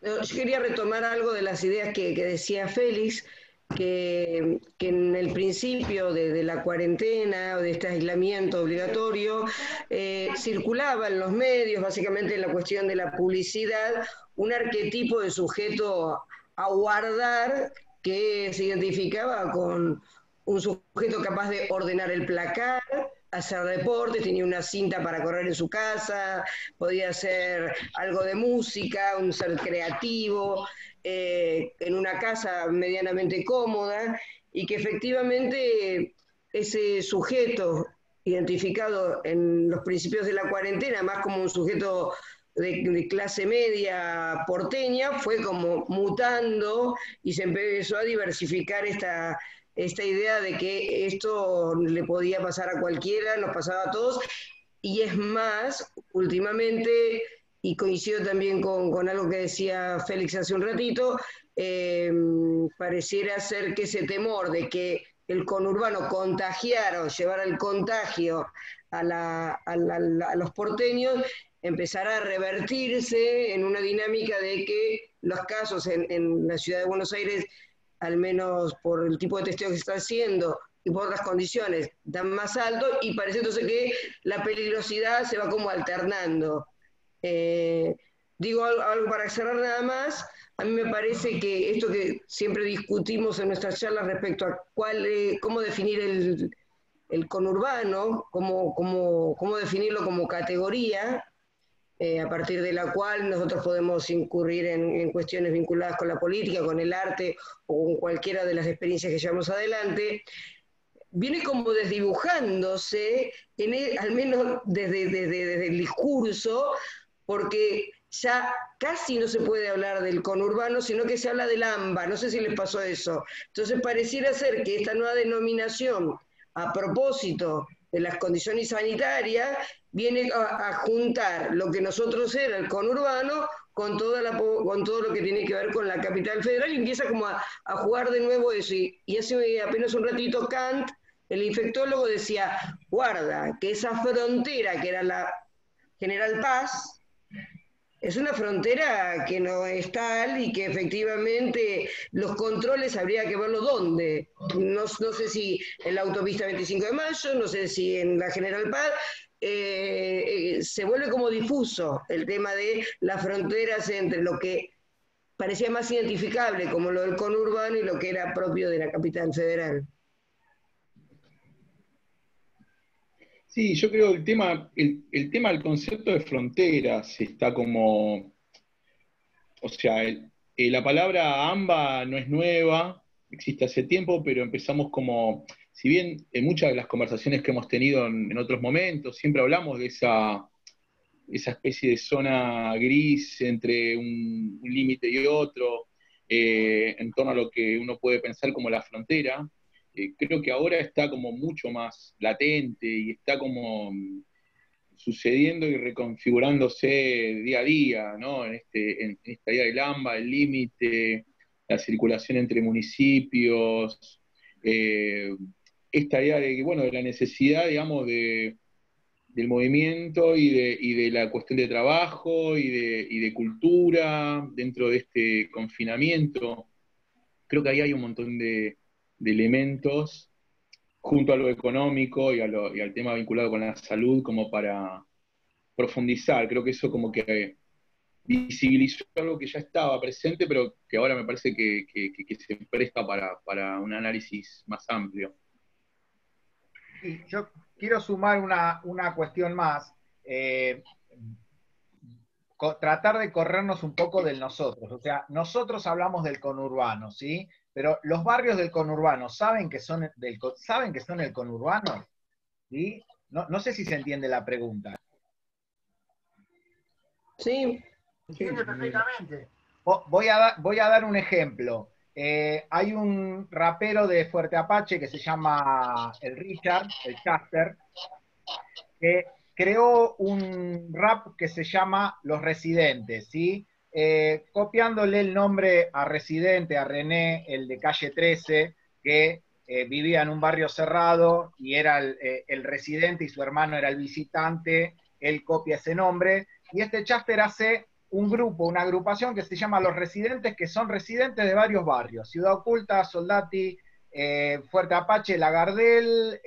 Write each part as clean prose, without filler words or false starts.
Yo quería retomar algo de las ideas que decía Félix, que en el principio de la cuarentena o de este aislamiento obligatorio circulaba en los medios, básicamente en la cuestión de la publicidad, un arquetipo de sujeto a guardar que se identificaba con un sujeto capaz de ordenar el placar, hacer deportes, tenía una cinta para correr en su casa, podía hacer algo de música, un ser creativo, en una casa medianamente cómoda, y que efectivamente ese sujeto identificado en los principios de la cuarentena, más como un sujeto de clase media porteña, fue como mutando y se empezó a diversificar esta idea de que esto le podía pasar a cualquiera, nos pasaba a todos, y es más, últimamente, y coincido también con algo que decía Félix hace un ratito, pareciera ser que ese temor de que el conurbano contagiara o llevara el contagio a los porteños empezará a revertirse en una dinámica de que los casos en la ciudad de Buenos Aires, al menos por el tipo de testeo que se está haciendo y por las condiciones, dan más alto, y parece entonces que la peligrosidad se va como alternando. Eh, Digo algo para cerrar nada más. A mí me parece que esto que siempre discutimos en nuestras charlas respecto a cómo definir el conurbano, cómo definirlo como categoría, a partir de la cual nosotros podemos incurrir en cuestiones vinculadas con la política, con el arte o con cualquiera de las experiencias que llevamos adelante, viene como desdibujándose, al menos desde el discurso, porque ya casi no se puede hablar del conurbano, sino que se habla del AMBA, no sé si les pasó eso. Entonces pareciera ser que esta nueva denominación, a propósito de las condiciones sanitarias, viene a juntar lo que nosotros era el conurbano con todo lo que tiene que ver con la capital federal, y empieza como a jugar de nuevo eso. Y hace apenas un ratito Kant, el infectólogo, decía, guarda, que esa frontera que era la General Paz, es una frontera que no es tal y que efectivamente los controles habría que verlo dónde. No sé si en la autopista 25 de Mayo, no sé si en la General Paz. Se vuelve como difuso el tema de las fronteras entre lo que parecía más identificable como lo del conurbano y lo que era propio de la capital federal. Sí, yo creo que el tema del concepto de fronteras está como, o sea, la palabra AMBA no es nueva, existe hace tiempo, pero empezamos como, si bien en muchas de las conversaciones que hemos tenido en otros momentos, siempre hablamos de esa especie de zona gris entre un límite y otro, en torno a lo que uno puede pensar como la frontera. Creo que ahora está como mucho más latente y está como sucediendo y reconfigurándose día a día, ¿no? En esta idea del AMBA, el límite, la circulación entre municipios, eh, esta idea de, bueno, de la necesidad, digamos, del movimiento y de la cuestión de trabajo y de cultura dentro de este confinamiento. Creo que ahí hay un montón de elementos junto a lo económico y al tema vinculado con la salud como para profundizar. Creo que eso como que visibilizó algo que ya estaba presente, pero que ahora me parece que se presta para un análisis más amplio. Y yo quiero sumar una cuestión más. Eh, Tratar de corrernos un poco del nosotros. O sea, nosotros hablamos del conurbano, ¿sí? Pero los barrios del conurbano saben que son el conurbano, ¿sí? No sé si se entiende la pregunta. Sí. Se entiende perfectamente. Voy a dar un ejemplo. Hay un rapero de Fuerte Apache que se llama el Richard, el Caster, que creó un rap que se llama Los Residentes, ¿sí? Copiándole el nombre a Residente, a René, el de Calle 13, que vivía en un barrio cerrado y era el residente y su hermano era el visitante, él copia ese nombre, y este Chaster hace un grupo, una agrupación que se llama Los Residentes, que son residentes de varios barrios, Ciudad Oculta, Soldati, Fuerte Apache, La Gardel,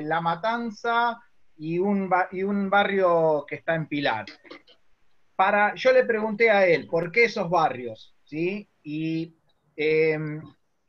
La Matanza y un barrio que está en Pilar. Yo le pregunté a él, ¿por qué esos barrios? ¿Sí? Y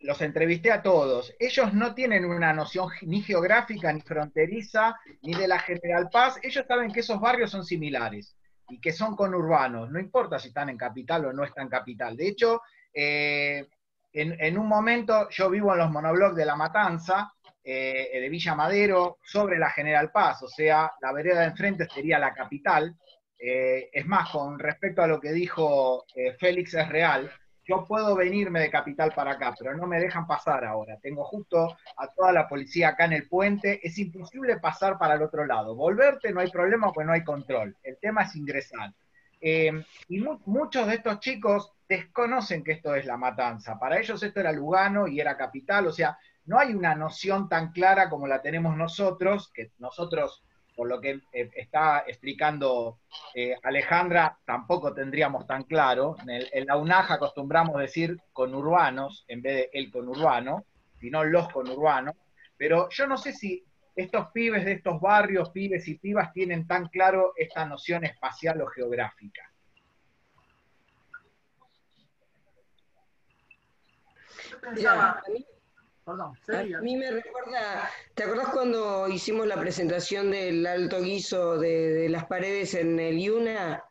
los entrevisté a todos. Ellos no tienen una noción ni geográfica, ni fronteriza, ni de la General Paz. Ellos saben que esos barrios son similares y que son conurbanos. No importa si están en capital o no están en capital. De hecho, en un momento yo vivo en los monoblocks de La Matanza, de Villa Madero, sobre la General Paz. O sea, la vereda de enfrente sería la capital. Es más, con respecto a lo que dijo Félix, es real. Yo puedo venirme de Capital para acá, pero no me dejan pasar ahora. Tengo justo a toda la policía acá en el puente. Es imposible pasar para el otro lado. Volverte no hay problema porque no hay control. El tema es ingresar. Y muchos de estos chicos desconocen que esto es La Matanza. Para ellos esto era Lugano y era Capital. O sea, no hay una noción tan clara como la tenemos nosotros, que nosotros, por lo que está explicando Alejandra, tampoco tendríamos tan claro. En la UNAJ acostumbramos decir conurbanos en vez de el conurbano, sino los conurbanos. Pero yo no sé si estos pibes de estos barrios, pibes y pibas, tienen tan claro esta noción espacial o geográfica. Yo pensaba, perdón, a mí me recuerda, ¿te acordás cuando hicimos la presentación del alto guiso de las paredes en el IUNA?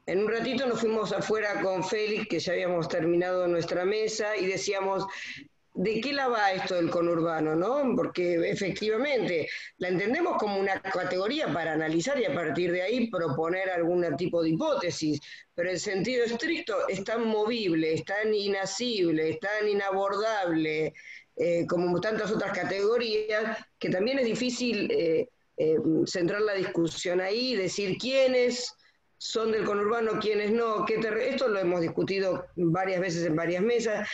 En un ratito nos fuimos afuera con Félix, que ya habíamos terminado nuestra mesa, y decíamos, ¿de qué la va esto del conurbano, no? Porque efectivamente la entendemos como una categoría para analizar y a partir de ahí proponer algún tipo de hipótesis, pero en sentido estricto es tan movible, es tan inasible, es tan inabordable, como tantas otras categorías, que también es difícil centrar la discusión ahí, decir quiénes son del conurbano, quiénes no, esto lo hemos discutido varias veces en varias mesas.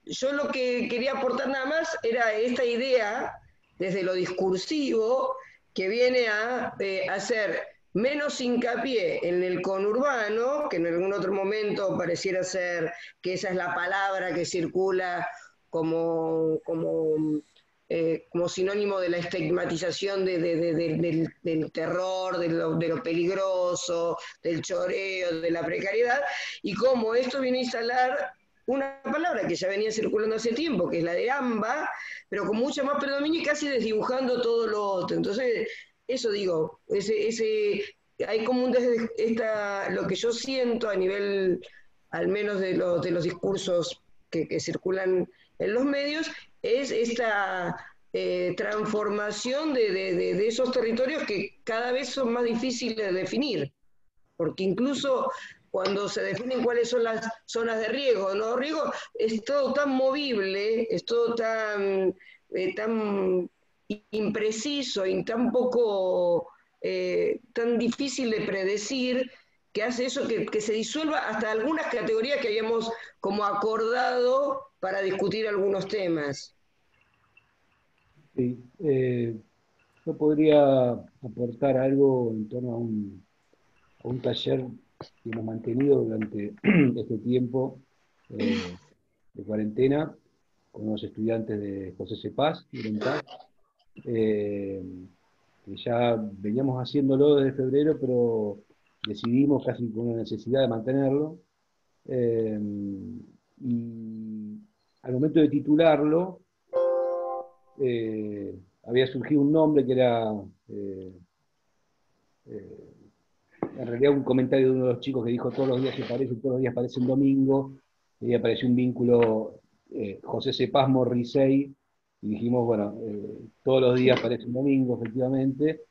Yo lo que quería aportar nada más era esta idea desde lo discursivo que viene a hacer menos hincapié en el conurbano, que en algún otro momento pareciera ser que esa es la palabra que circula como sinónimo de la estigmatización del terror, de lo peligroso, del choreo, de la precariedad, y cómo esto viene a instalar una palabra que ya venía circulando hace tiempo, que es la de AMBA, pero con mucha más predominio y casi desdibujando todo lo otro. Entonces, eso digo, hay como lo que yo siento a nivel, al menos de los discursos que circulan en los medios, es esta transformación de esos territorios que cada vez son más difíciles de definir, porque incluso cuando se definen cuáles son las zonas de riesgo, no riesgo, es todo tan movible, es todo tan impreciso y tan poco, tan difícil de predecir, que hace eso que se disuelva hasta algunas categorías que habíamos como acordado para discutir algunos temas. Sí, yo podría aportar algo en torno a un taller que hemos mantenido durante este tiempo de cuarentena con los estudiantes de José C. Paz, que ya veníamos haciéndolo desde febrero, pero decidimos casi con una necesidad de mantenerlo. Y al momento de titularlo, había surgido un nombre que era en realidad un comentario de uno de los chicos que dijo todos los días se parecen, todos los días parecen domingo, y apareció un vínculo José C. Paz Morrissey, y dijimos, bueno, todos los días parecen domingo, efectivamente,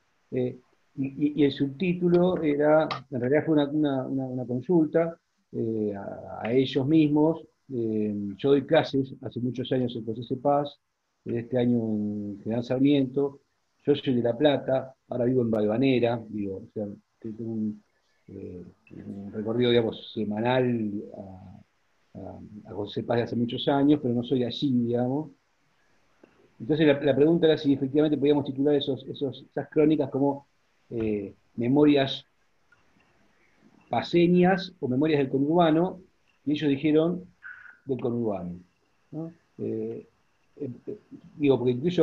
y el subtítulo era, en realidad fue una consulta a ellos mismos. Yo doy clases hace muchos años en José C. Paz, este año en General Sarmiento. Yo soy de La Plata, ahora vivo en Valvanera, digo, o sea, tengo un recorrido, digamos, semanal a José Paz de hace muchos años, pero no soy allí, digamos. Entonces la pregunta era si efectivamente podíamos titular esas crónicas como memorias paseñas o memorias del conurbano, y ellos dijeron del conurbano, ¿no? Digo, porque incluso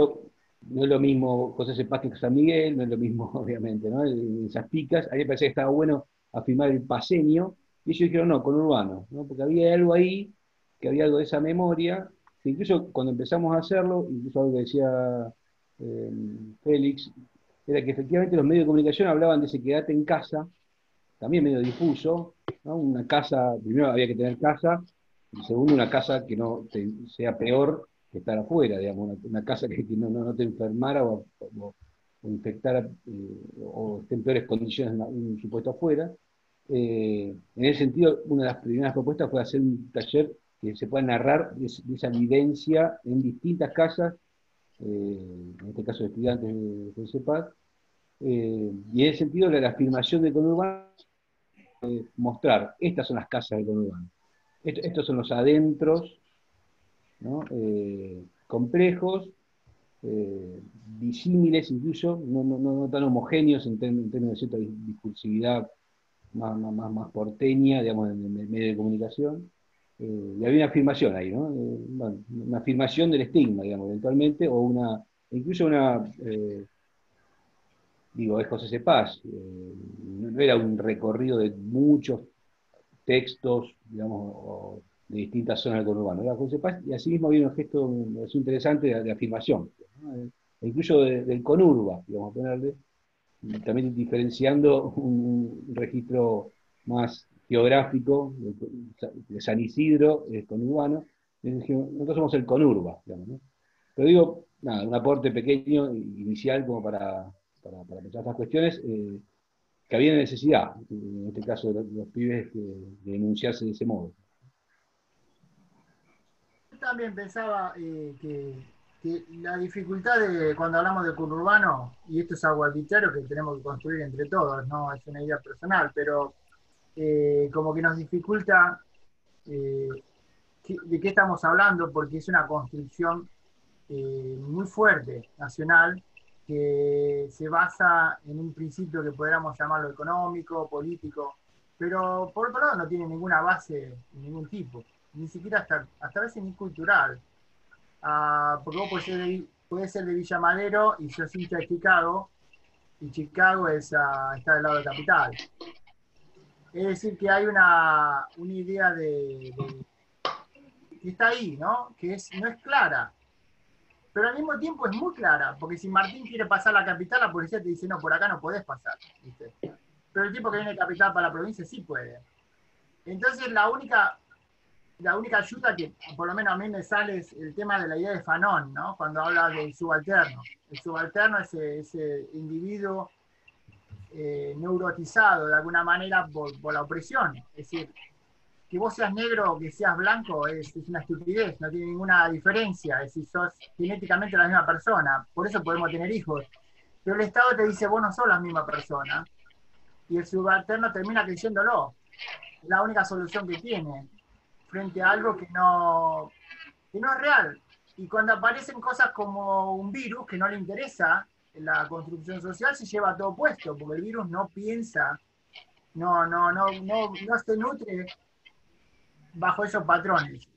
no es lo mismo José Cepaz que San Miguel, no es lo mismo, obviamente, ¿no? Esas picas, a mí me parecía que estaba bueno afirmar el paseño, y ellos dijeron no, conurbano, ¿no? Porque había algo ahí, que había algo de esa memoria, que incluso cuando empezamos a hacerlo, incluso algo que decía Félix, era que efectivamente los medios de comunicación hablaban de ese quedate en casa, también medio difuso, ¿no? Una casa, primero había que tener casa, y segundo una casa que no sea peor que estar afuera, digamos, una casa que no te enfermara o infectara o esté en peores condiciones en un supuesto afuera. En ese sentido, una de las primeras propuestas fue hacer un taller que se pueda narrar de esa vivencia en distintas casas, en este caso de estudiantes de CEPAD, y en ese sentido la afirmación del conurbano, mostrar, estas son las casas del conurbano, estos son los adentros, ¿no? Complejos, disímiles incluso, no tan homogéneos en términos de cierta discursividad más porteña, digamos, en el medio de comunicación. Y había una afirmación ahí, ¿no? Bueno, una afirmación del estigma, digamos, eventualmente, o incluso digo, es José Cepaz, no era un recorrido de muchos textos, digamos, de distintas zonas del conurbano, era José Cepaz, y así mismo había un gesto interesante de afirmación, ¿no? E incluso del conurba, digamos, a ponerle, también diferenciando un registro más geográfico de San Isidro, el conurbano, nosotros somos el conurba, digamos, ¿no? Pero digo, nada, un aporte pequeño, inicial, como para pensar estas cuestiones, que había necesidad, en este caso de los pibes, de denunciarse de ese modo. Yo también pensaba que la dificultad de cuando hablamos de conurbano, y esto es algo arbitrario que tenemos que construir entre todos, no es una idea personal, pero como que nos dificulta de qué estamos hablando, porque es una construcción muy fuerte, nacional, que se basa en un principio que podríamos llamarlo económico, político, pero por otro lado no tiene ninguna base de ningún tipo, ni siquiera hasta a veces ni cultural. Porque vos podés ser de Villa Madero y sos hincha de Chicago, y Chicago está del lado de Capital. Es decir, que hay una idea que está ahí, ¿no? Que no es clara, pero al mismo tiempo es muy clara, porque si Martín quiere pasar la capital, la policía te dice, no, por acá no podés pasar, ¿viste? Pero el tipo que viene de capital para la provincia sí puede. Entonces la única ayuda que por lo menos a mí me sale es el tema de la idea de Fanon, ¿no? Cuando habla del subalterno. El subalterno es ese individuo neurotizado de alguna manera por la opresión. Es decir, que vos seas negro o que seas blanco es una estupidez, no tiene ninguna diferencia, es decir, sos genéticamente la misma persona, por eso podemos tener hijos. Pero el Estado te dice, vos no sos la misma persona, y el subalterno termina creyéndolo. Es la única solución que tiene frente a algo que no es real. Y cuando aparecen cosas como un virus que no le interesa la construcción social, se lleva todo puesto, porque el virus no piensa, no se nutre bajo esos patrones.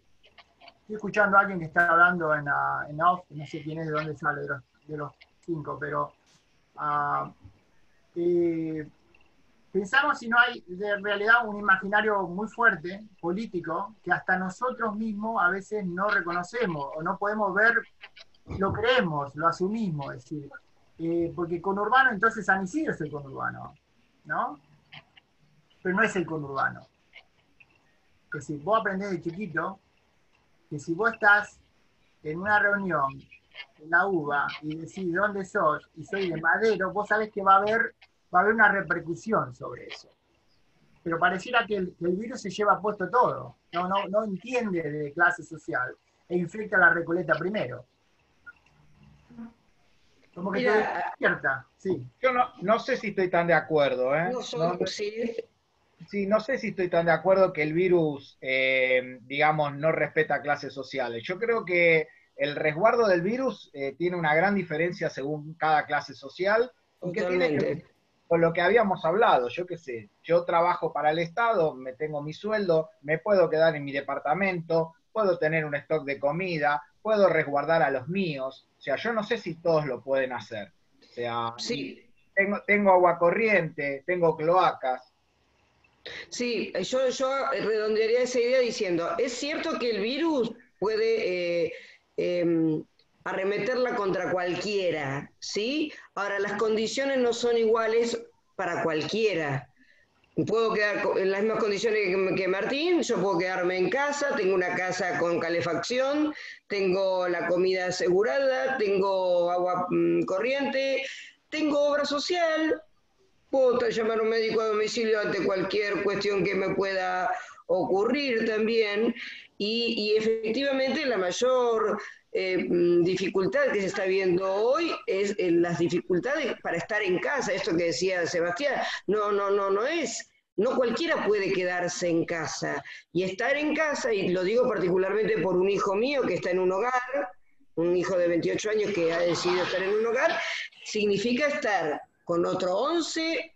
Estoy escuchando a alguien que está hablando en off, no sé quién es, de dónde sale de los cinco, pero pensamos si no hay de realidad un imaginario muy fuerte, político, que hasta nosotros mismos a veces no reconocemos o no podemos ver, lo creemos, lo asumimos, es decir, porque conurbano entonces San Isidro es el conurbano, ¿no? Pero no es el conurbano. Es decir, vos aprendés de chiquito que si vos estás en una reunión en la UBA y decís dónde sos y soy de Madero, vos sabés que va a haber una repercusión sobre eso. Pero pareciera que el virus se lleva puesto todo, no entiende de clase social e infecta la Recoleta primero. Como que te despierta, sí. Yo no sé si estoy tan de acuerdo, ¿eh? Sí, no sé si estoy tan de acuerdo que el virus, digamos, no respeta clases sociales. Yo creo que el resguardo del virus tiene una gran diferencia según cada clase social y que con lo que habíamos hablado, yo qué sé, yo trabajo para el Estado, me tengo mi sueldo, me puedo quedar en mi departamento, puedo tener un stock de comida, puedo resguardar a los míos, o sea, yo no sé si todos lo pueden hacer, o sea, y Sí, tengo agua corriente, tengo cloacas. sí, yo redondearía esa idea diciendo, es cierto que el virus puede arremeterla contra cualquiera, ¿sí? Ahora, las condiciones no son iguales para cualquiera. Puedo quedar en las mismas condiciones que Martín, yo puedo quedarme en casa, tengo una casa con calefacción, tengo la comida asegurada, tengo agua corriente, tengo obra social, puedo llamar a un médico a domicilio ante cualquier cuestión que me pueda ocurrir también. Y efectivamente la mayor dificultad que se está viendo hoy es las dificultades para estar en casa. Esto que decía Sebastián, no es. No cualquiera puede quedarse en casa. Y estar en casa, y lo digo particularmente por un hijo mío que está en un hogar, un hijo de 28 años que ha decidido estar en un hogar, significa estar con otros 11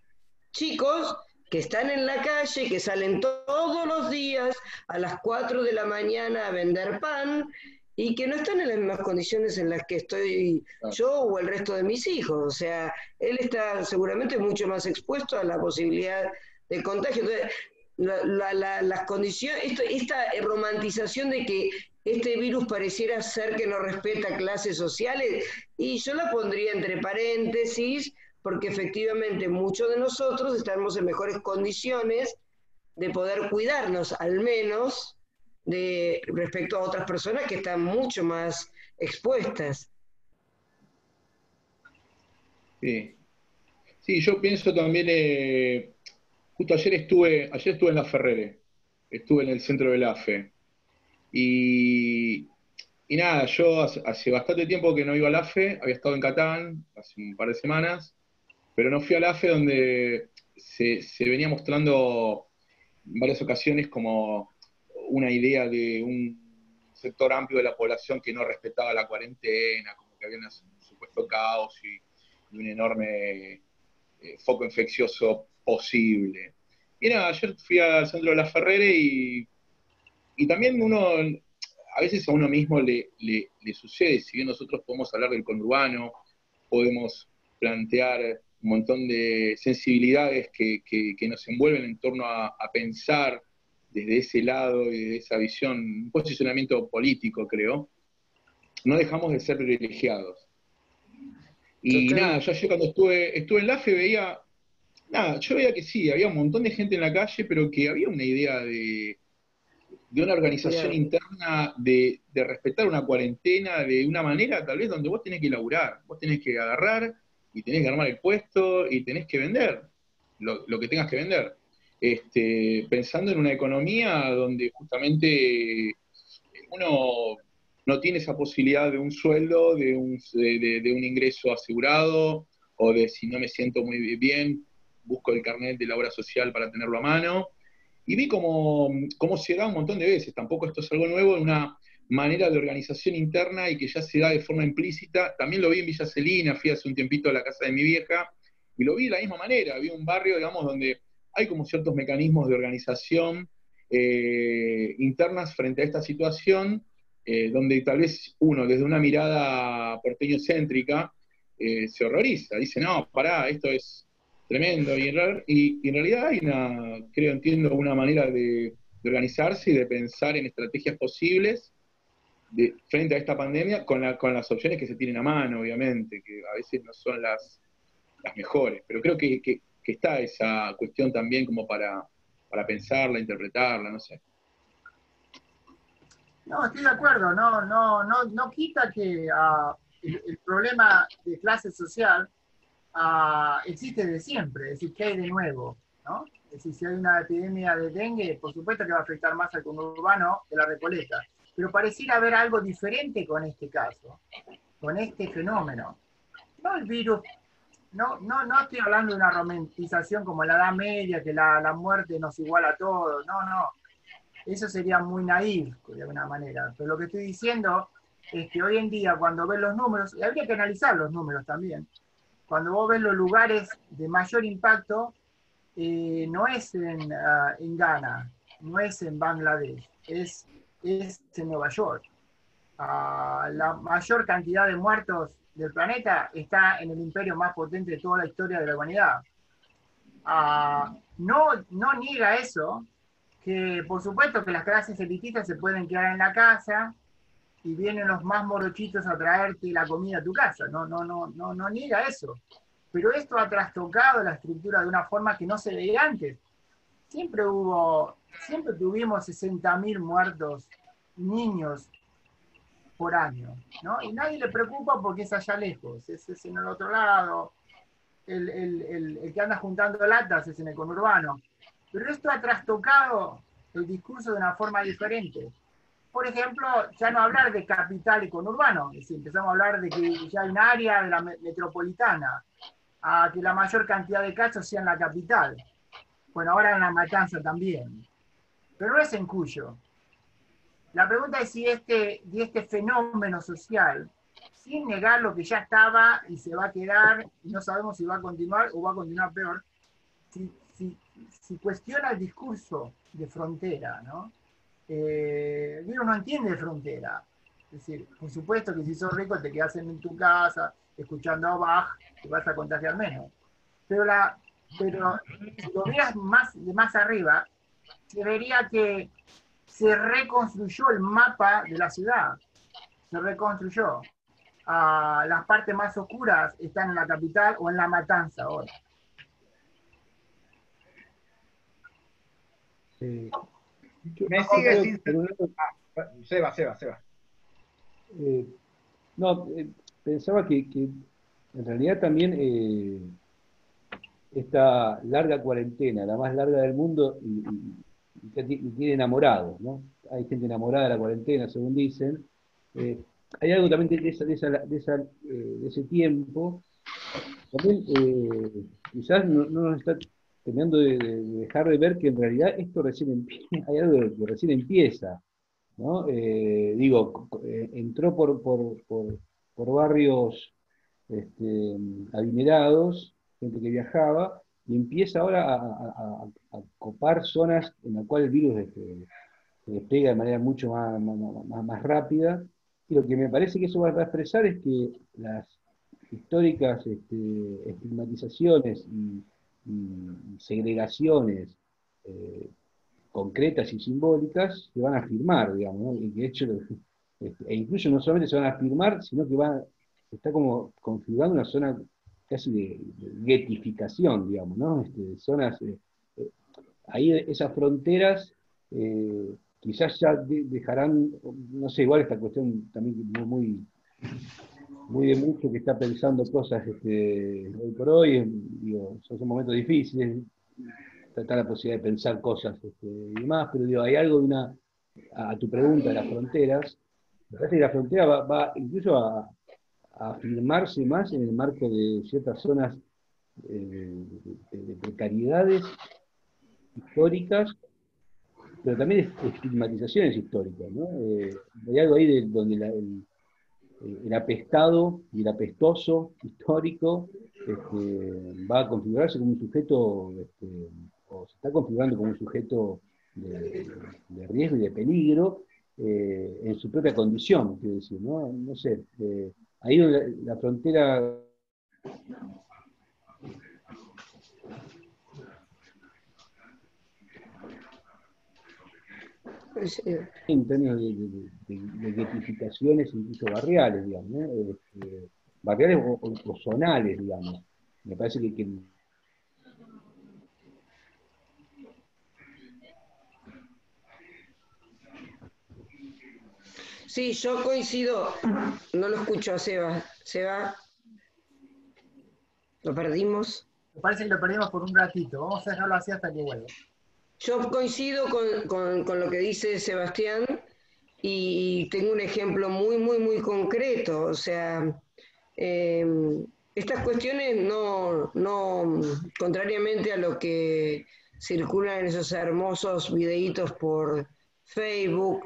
chicos que están en la calle, que salen todos los días a las 4 de la mañana a vender pan y que no están en las mismas condiciones en las que estoy yo o el resto de mis hijos. O sea, él está seguramente mucho más expuesto a la posibilidad de contagio. Entonces, las condiciones, esta romantización de que este virus pareciera ser que no respeta clases sociales, y yo la pondría entre paréntesis, porque efectivamente muchos de nosotros estamos en mejores condiciones de poder cuidarnos, al menos de respecto a otras personas que están mucho más expuestas. Sí, sí, yo pienso también, justo ayer estuve en La Ferrere, estuve en el centro del AFE, y, y nada, yo hace bastante tiempo que no iba al AFE, había estado en Catán hace un par de semanas, pero no fui al AFE donde se venía mostrando en varias ocasiones como una idea de un sector amplio de la población que no respetaba la cuarentena, como que había un supuesto caos y un enorme foco infeccioso posible. Y nada, ayer fui al centro de la Ferrere y también a veces a uno mismo le sucede, si bien nosotros podemos hablar del conurbano, podemos plantear un montón de sensibilidades que nos envuelven en torno a pensar desde ese lado y de esa visión, un posicionamiento político, creo, no dejamos de ser privilegiados. Y nada, Total. yo ayer cuando estuve en la AFE yo veía que sí, había un montón de gente en la calle, pero que había una idea de una organización Mira, interna de respetar una cuarentena de una manera tal vez donde vos tenés que laburar, vos tenés que agarrar y tenés que armar el puesto y tenés que vender lo que tengas que vender. Pensando en una economía donde justamente uno no tiene esa posibilidad de un sueldo, de un ingreso asegurado, o de si no me siento muy bien, busco el carnet de la obra social para tenerlo a mano. Y vi cómo se da un montón de veces, tampoco esto es algo nuevo, una manera de organización interna y que ya se da de forma implícita. También lo vi en Villa Celina, fui hace un tiempito a la casa de mi vieja, y lo vi de la misma manera. Vi un barrio, digamos, donde hay como ciertos mecanismos de organización internas frente a esta situación, donde tal vez uno, desde una mirada porteño-céntrica, se horroriza, dice, no, pará, esto es tremendo, y en realidad hay entiendo, una manera de organizarse y de pensar en estrategias posibles frente a esta pandemia con las opciones que se tienen a mano, obviamente, que a veces no son las mejores, pero creo que está esa cuestión también como para pensarla, interpretarla, no sé. No, estoy de acuerdo, no quita que el problema de clase social existe de siempre, es decir, ¿qué hay de nuevo? ¿No? Es decir, si hay una epidemia de dengue, por supuesto que va a afectar más al conurbano que la Recoleta, pero pareciera haber algo diferente con este caso, con este fenómeno. No el virus, no estoy hablando de una romantización como en la Edad Media, que la muerte nos iguala a todos, no. Eso sería muy naif, de alguna manera. Pero lo que estoy diciendo es que hoy en día, cuando ves los números, y habría que analizar los números también, cuando vos ves los lugares de mayor impacto, no es en Ghana, no es en Bangladesh, es en Nueva York. La mayor cantidad de muertos del planeta está en el imperio más potente de toda la historia de la humanidad. No niega eso, que por supuesto que las clases elitistas se pueden quedar en la casa y vienen los más morochitos a traerte la comida a tu casa, no niega eso. Pero esto ha trastocado la estructura de una forma que no se veía antes. Siempre tuvimos 60.000 muertos, niños, por año, ¿no? Y nadie le preocupa porque es allá lejos, es en el otro lado, el que anda juntando latas es en el conurbano. Pero esto ha trastocado el discurso de una forma diferente. Por ejemplo, ya no hablar de capital y conurbano, es decir, empezamos a hablar de que ya hay un área de la metropolitana, a que la mayor cantidad de casos sea en la capital. Bueno, ahora en La Matanza también. Pero no es en Cuyo. La pregunta es si este fenómeno social, sin negar lo que ya estaba y se va a quedar, y no sabemos si va a continuar o va a continuar peor, si cuestiona el discurso de frontera, ¿no? Uno no entiende de frontera. Es decir, por supuesto que si sos rico te quedas en tu casa, escuchando a Bach, te vas a contagiar menos. Pero si lo miras de más arriba, se vería que se reconstruyó el mapa de la ciudad. Se reconstruyó. Las partes más oscuras están en la capital o en La Matanza ahora. Me sigue sin... Seba. Pensaba que en realidad también esta larga cuarentena, la más larga del mundo, y tiene enamorados, ¿no? Hay gente enamorada de la cuarentena, según dicen. Hay algo también de ese tiempo. También quizás no nos está terminando de dejar de ver que en realidad esto hay algo que recién empieza, ¿no? Entró por barrios adinerados, gente que viajaba, y empieza ahora a copar zonas en las cuales el virus se despliega de manera mucho más rápida, y lo que me parece que eso va a expresar es que las históricas estigmatizaciones y segregaciones concretas y simbólicas se van a afirmar, digamos, ¿no? Y que de hecho, e incluso no solamente se van a afirmar, sino que se está como configurando una zona casi de ghettificación, digamos, ¿no? Zonas, ahí esas fronteras quizás ya dejarán, no sé, igual esta cuestión también muy de mucho que está pensando cosas hoy por hoy, digo, son momentos difíciles, está la posibilidad de pensar cosas y demás, pero digo, hay algo a tu pregunta de las fronteras, me parece que la frontera va incluso a afirmarse más en el marco de ciertas zonas de precariedades históricas, pero también de estigmatizaciones históricas, ¿no? Hay algo ahí donde el apestado y el apestoso histórico va a configurarse como un sujeto, o se está configurando como un sujeto de riesgo y de peligro en su propia condición, quiero decir, ¿no? No sé, ahí donde la frontera... en términos de ghettificaciones incluso barriales, digamos, ¿no? Barriales o zonales, digamos. Me parece que Sí, yo coincido, no lo escucho a Seba. Seba, ¿lo perdimos? Me parece que lo perdimos por un ratito. Vamos a dejarlo así hasta que vuelva. Yo coincido con lo que dice Sebastián y tengo un ejemplo muy concreto. O sea, estas cuestiones no, contrariamente a lo que circulan en esos hermosos videitos por Facebook,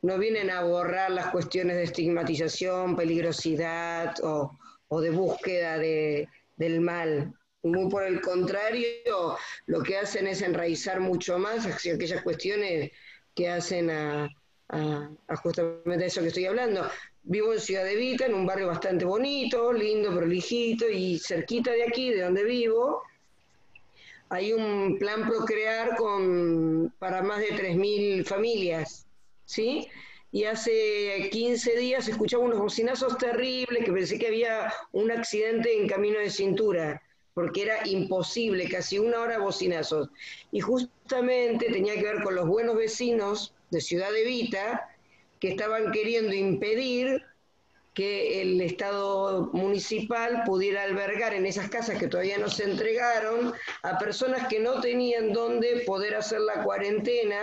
no vienen a borrar las cuestiones de estigmatización, peligrosidad o de búsqueda de del mal. Muy por el contrario, lo que hacen es enraizar mucho más hacia aquellas cuestiones que hacen a justamente eso que estoy hablando. Vivo en Ciudad de Vita, en un barrio bastante bonito, lindo, prolijito, y cerquita de aquí, de donde vivo, hay un plan Procrear para más de 3.000 familias, ¿sí? Y hace 15 días escuchaba unos bocinazos terribles que pensé que había un accidente en Camino de Cintura, porque era imposible, casi una hora de bocinazos. Y justamente tenía que ver con los buenos vecinos de Ciudad de Vita, que estaban queriendo impedir que el Estado municipal pudiera albergar en esas casas que todavía no se entregaron a personas que no tenían dónde poder hacer la cuarentena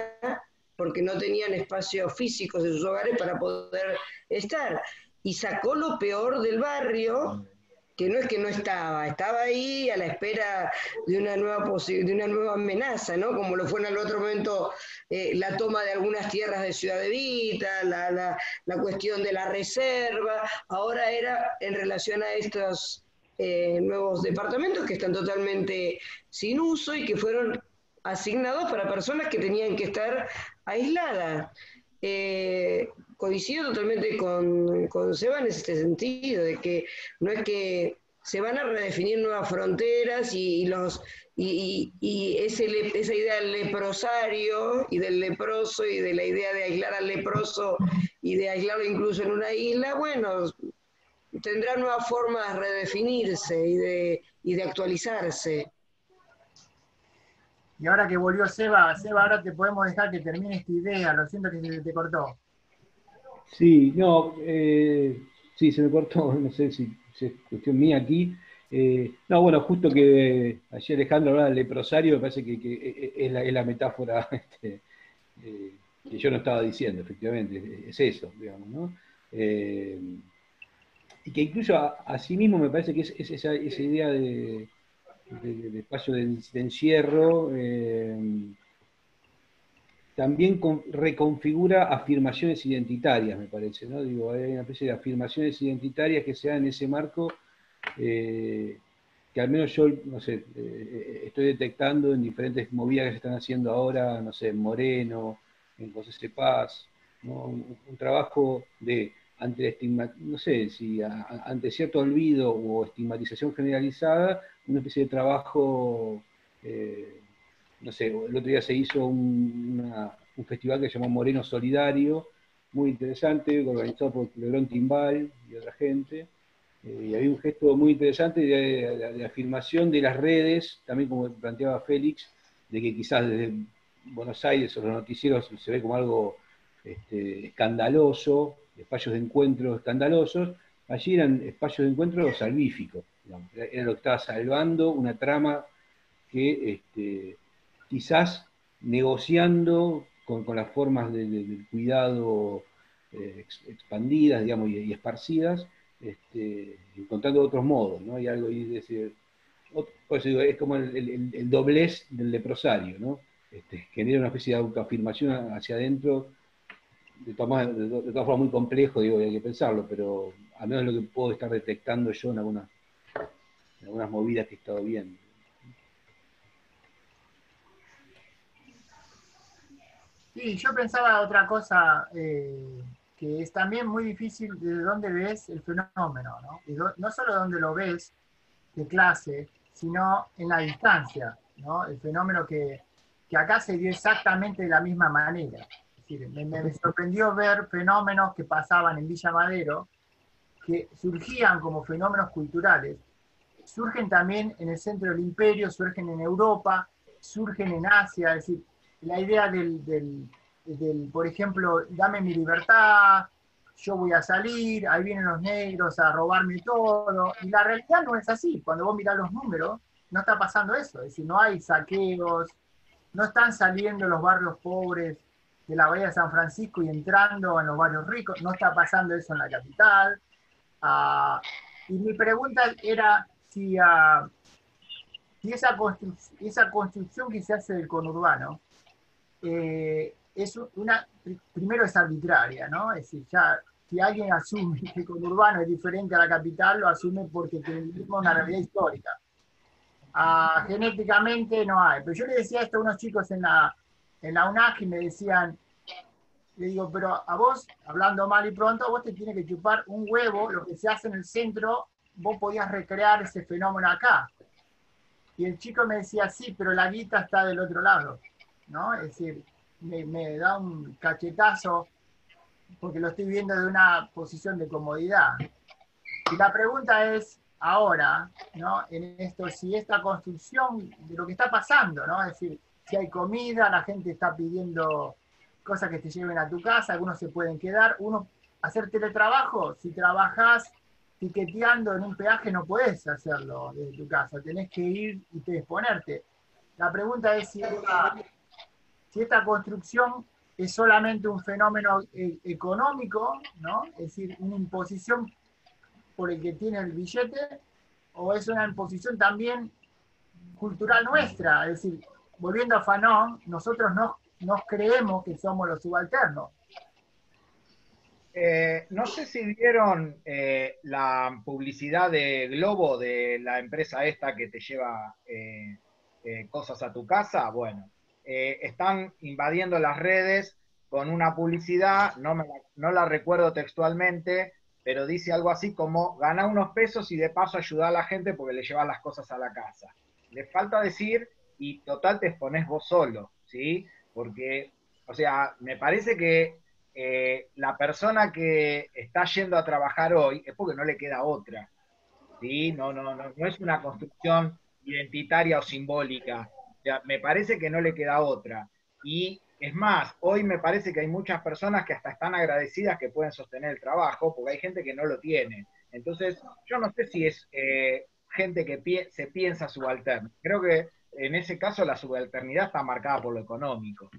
porque no tenían espacios físicos en sus hogares para poder estar. Y sacó lo peor del barrio, que no es que no estaba, estaba ahí a la espera de una de una nueva amenaza, ¿no? Como lo fue en el otro momento la toma de algunas tierras de Ciudad de Vita, la cuestión de la reserva, ahora era en relación a estos nuevos departamentos que están totalmente sin uso y que fueron asignados para personas que tenían que estar aisladas. Coincido totalmente con Seba en este sentido, de que no es que se van a redefinir nuevas fronteras y esa idea del leprosario y del leproso y de la idea de aislar al leproso y de aislarlo incluso en una isla, bueno, tendrá nuevas formas de redefinirse y de actualizarse. Y ahora que volvió Seba, ahora te podemos dejar que termine esta idea, lo siento que se te cortó. Sí, no, sí, se me cortó, no sé si es cuestión mía aquí. No, bueno, justo que ayer Alejandro hablaba del leprosario, me parece que es la metáfora que yo no estaba diciendo, efectivamente, es eso, digamos, ¿no? Y que incluso a sí mismo me parece que es esa idea de espacio de encierro, también reconfigura afirmaciones identitarias, me parece, ¿no? Digo, hay una especie de afirmaciones identitarias que se dan en ese marco, que al menos yo, no sé, estoy detectando en diferentes movidas que se están haciendo ahora, no sé, en Moreno, en José Cepaz, ¿no? Un trabajo de, no sé, si ante cierto olvido o estigmatización generalizada, una especie de trabajo... no sé, el otro día se hizo un festival que se llamó Moreno Solidario, muy interesante, organizado por Lebrón Timbal y otra gente, y había un gesto muy interesante de afirmación de las redes, también como planteaba Félix, de que quizás desde Buenos Aires o los noticieros se ve como algo escandaloso, espacios de encuentro escandalosos, allí eran espacios de encuentro salvíficos, digamos. Era lo que estaba salvando una trama que quizás negociando con las formas del cuidado expandidas, digamos, y esparcidas, encontrando otros modos, ¿no? Hay algo ahí, decir, pues digo, es como el doblez del leprosario, ¿no? Genera una especie de autoafirmación hacia adentro, de todas formas muy complejo, digo, hay que pensarlo, pero al menos lo que puedo estar detectando yo en algunas movidas que he estado viendo. Sí, yo pensaba otra cosa, que es también muy difícil de dónde ves el fenómeno, ¿no? Y no solo dónde lo ves de clase, sino en la distancia, ¿no? El fenómeno que acá se dio exactamente de la misma manera. Es decir, me sorprendió ver fenómenos que pasaban en Villa Madero, que surgían como fenómenos culturales, surgen también en el centro del imperio, surgen en Europa, surgen en Asia, es decir, la idea por ejemplo, dame mi libertad, yo voy a salir, ahí vienen los negros a robarme todo, y la realidad no es así, cuando vos mirás los números, no está pasando eso, es decir, no hay saqueos, no están saliendo los barrios pobres de la Bahía de San Francisco y entrando en los barrios ricos, no está pasando eso en la capital. Y mi pregunta era si esa construcción que se hace del conurbano primero es arbitraria, ¿no? Es decir, ya si alguien asume que el conurbano es diferente a la capital, lo asume porque tenemos una realidad histórica. Genéticamente no hay. Pero yo le decía esto a unos chicos en la UNAC y me decían, le digo, pero a vos, hablando mal y pronto, a vos te tiene que chupar un huevo, lo que se hace en el centro, vos podías recrear ese fenómeno acá. Y el chico me decía, sí, pero la guita está del otro lado, ¿no? Es decir, me da un cachetazo porque lo estoy viendo de una posición de comodidad. Y la pregunta es, ahora, ¿no? En esto, si esta construcción de lo que está pasando, ¿no? Es decir, si hay comida, la gente está pidiendo cosas que te lleven a tu casa, algunos se pueden quedar, uno, hacer teletrabajo, si trabajas tiqueteando en un peaje no puedes hacerlo desde tu casa, tenés que ir y exponerte. La pregunta es si esta construcción es solamente un fenómeno económico, ¿no? Es decir, una imposición por el que tiene el billete, o es una imposición también cultural nuestra. Es decir, volviendo a Fanon, nosotros nos creemos que somos los subalternos. No sé si vieron la publicidad de Globo, de la empresa esta que te lleva cosas a tu casa. Bueno, están invadiendo las redes con una publicidad, no la recuerdo textualmente, pero dice algo así como: gana unos pesos y de paso ayuda a la gente porque le llevas las cosas a la casa. Le falta decir, y total te exponés vos solo, ¿sí? Porque, o sea, me parece que la persona que está yendo a trabajar hoy es porque no le queda otra, ¿sí? No es una construcción identitaria o simbólica. O sea, me parece que no le queda otra. Y es más, hoy me parece que hay muchas personas que hasta están agradecidas que pueden sostener el trabajo, porque hay gente que no lo tiene. Entonces, yo no sé si es gente que se piensa subalterna. Creo que en ese caso la subalternidad está marcada por lo económico.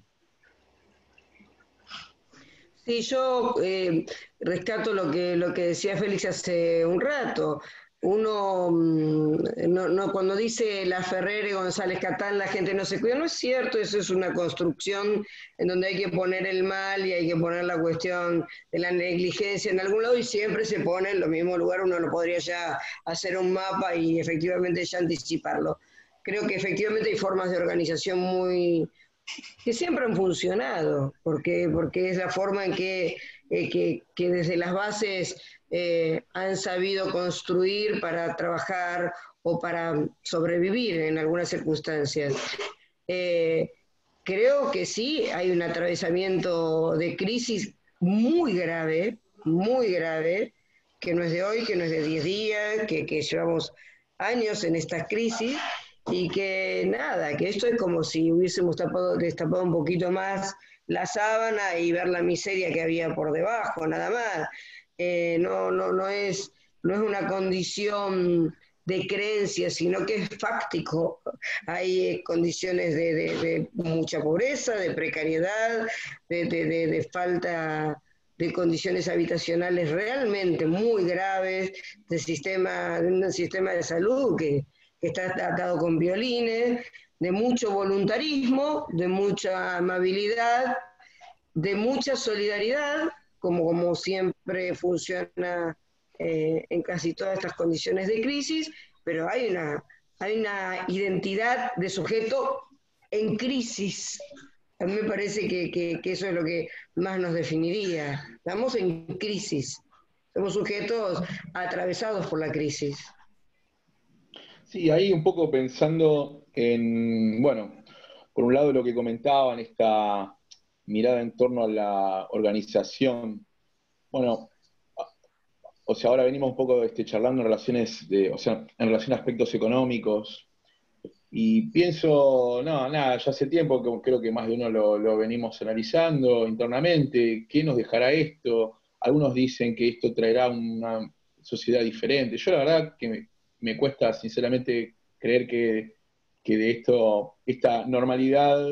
Sí, yo rescato lo que decía Félix hace un rato. Uno, cuando dice La Ferrere, González Catán, la gente no se cuida, no es cierto, eso es una construcción en donde hay que poner el mal y hay que poner la cuestión de la negligencia en algún lado y siempre se pone en lo mismo lugar, uno no podría ya hacer un mapa y efectivamente ya anticiparlo. Creo que efectivamente hay formas de organización que siempre han funcionado, porque es la forma en que desde las bases han sabido construir para trabajar o para sobrevivir en algunas circunstancias. Eh, Creo que sí, hay un atravesamiento de crisis muy grave, que no es de hoy, que no es de 10 días, que llevamos años en estas crisis y que nada, que esto es como si hubiésemos destapado un poquito más la sábana y ver la miseria que había por debajo, nada más. No es una condición de creencia, sino que es fáctico. Hay condiciones de mucha pobreza, de precariedad, de falta de condiciones habitacionales realmente muy graves, de un sistema de salud que está atado con violines, de mucho voluntarismo, de mucha amabilidad, de mucha solidaridad, como siempre funciona en casi todas estas condiciones de crisis, pero hay una identidad de sujeto en crisis. A mí me parece que eso es lo que más nos definiría. Estamos en crisis. Somos sujetos atravesados por la crisis. Sí, ahí un poco pensando en, bueno, por un lado lo que comentaban, esta mirada en torno a la organización. Bueno, o sea, ahora venimos un poco charlando en relaciones o sea, en relación a aspectos económicos, y pienso, no, nada, ya hace tiempo que creo que más de uno lo venimos analizando internamente, ¿qué nos dejará esto? Algunos dicen que esto traerá una sociedad diferente. Yo la verdad que me cuesta sinceramente creer que de esto, esta normalidad,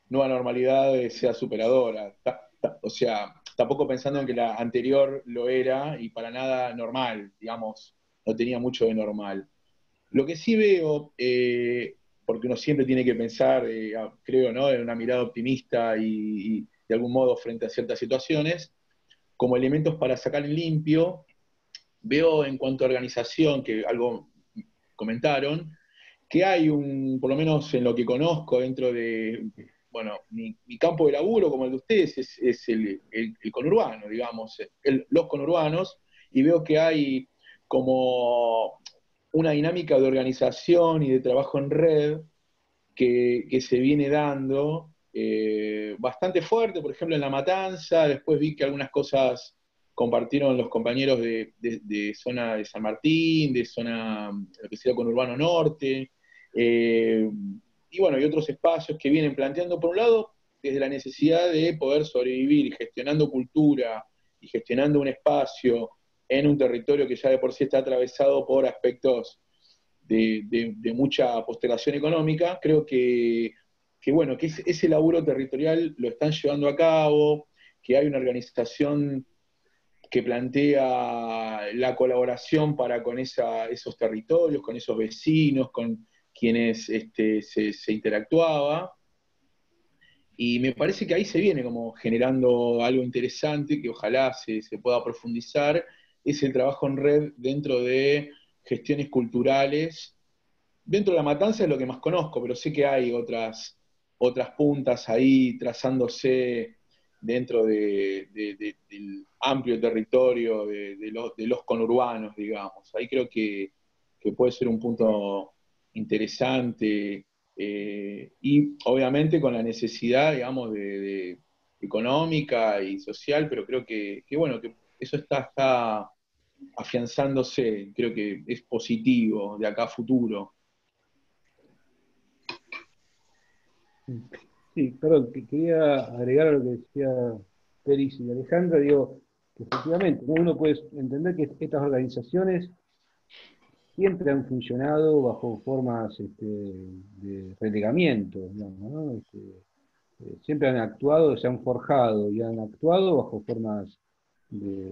nueva normalidad sea superadora. O sea, tampoco pensando en que la anterior lo era y para nada normal, digamos, no tenía mucho de normal. Lo que sí veo, porque uno siempre tiene que pensar, creo, ¿no?, en una mirada optimista y de algún modo frente a ciertas situaciones, como elementos para sacar en limpio. Veo en cuanto a organización, que algo comentaron, que hay por lo menos en lo que conozco dentro de, bueno, mi campo de laburo, como el de ustedes, es el conurbano, digamos, los conurbanos, y veo que hay como una dinámica de organización y de trabajo en red que se viene dando bastante fuerte, por ejemplo, en La Matanza. Después vi que algunas cosas compartieron los compañeros de zona de San Martín, de zona, lo que sería Conurbano Norte, y bueno, y otros espacios que vienen planteando, por un lado, desde la necesidad de poder sobrevivir, gestionando cultura y gestionando un espacio en un territorio que ya de por sí está atravesado por aspectos de mucha postergación económica. Creo que bueno, que ese laburo territorial lo están llevando a cabo, que hay una organización que plantea la colaboración para con esos territorios, con esos vecinos, con quienes se interactuaba. Y me parece que ahí se viene como generando algo interesante que ojalá se pueda profundizar, es el trabajo en red dentro de gestiones culturales. Dentro de La Matanza es lo que más conozco, pero sé que hay otras puntas ahí trazándose dentro del amplio territorio de los conurbanos, digamos. Ahí creo que puede ser un punto interesante, y obviamente con la necesidad, digamos, económica y social, pero creo que bueno, que eso está afianzándose. Creo que es positivo de acá a futuro. Sí, perdón, que quería agregar a lo que decía Peris y Alejandra, digo, que efectivamente, ¿no? Uno puede entender que estas organizaciones siempre han funcionado bajo formas de relegamiento, digamos, ¿no? Siempre han actuado, se han forjado y han actuado bajo formas de,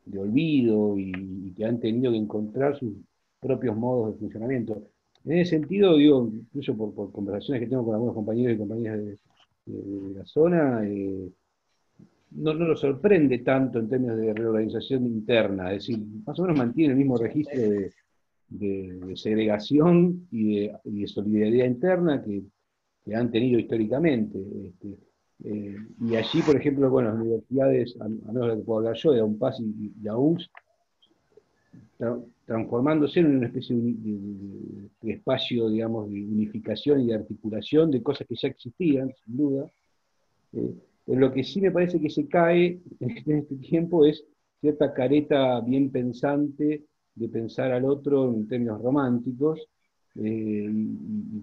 de olvido y que han tenido que encontrar sus propios modos de funcionamiento. En ese sentido, digo, incluso por conversaciones que tengo con algunos compañeros y compañeras de la zona, no nos sorprende tanto en términos de reorganización interna, es decir, más o menos mantiene el mismo registro de segregación y de solidaridad interna que han tenido históricamente. Y allí, por ejemplo, bueno, las universidades, a menos de lo que puedo hablar yo, de UNPAS y AUNS, transformándose en una especie de espacio, digamos, de unificación y de articulación de cosas que ya existían, sin duda. En lo que sí me parece que se cae en este tiempo es cierta careta bien pensante de pensar al otro en términos románticos, y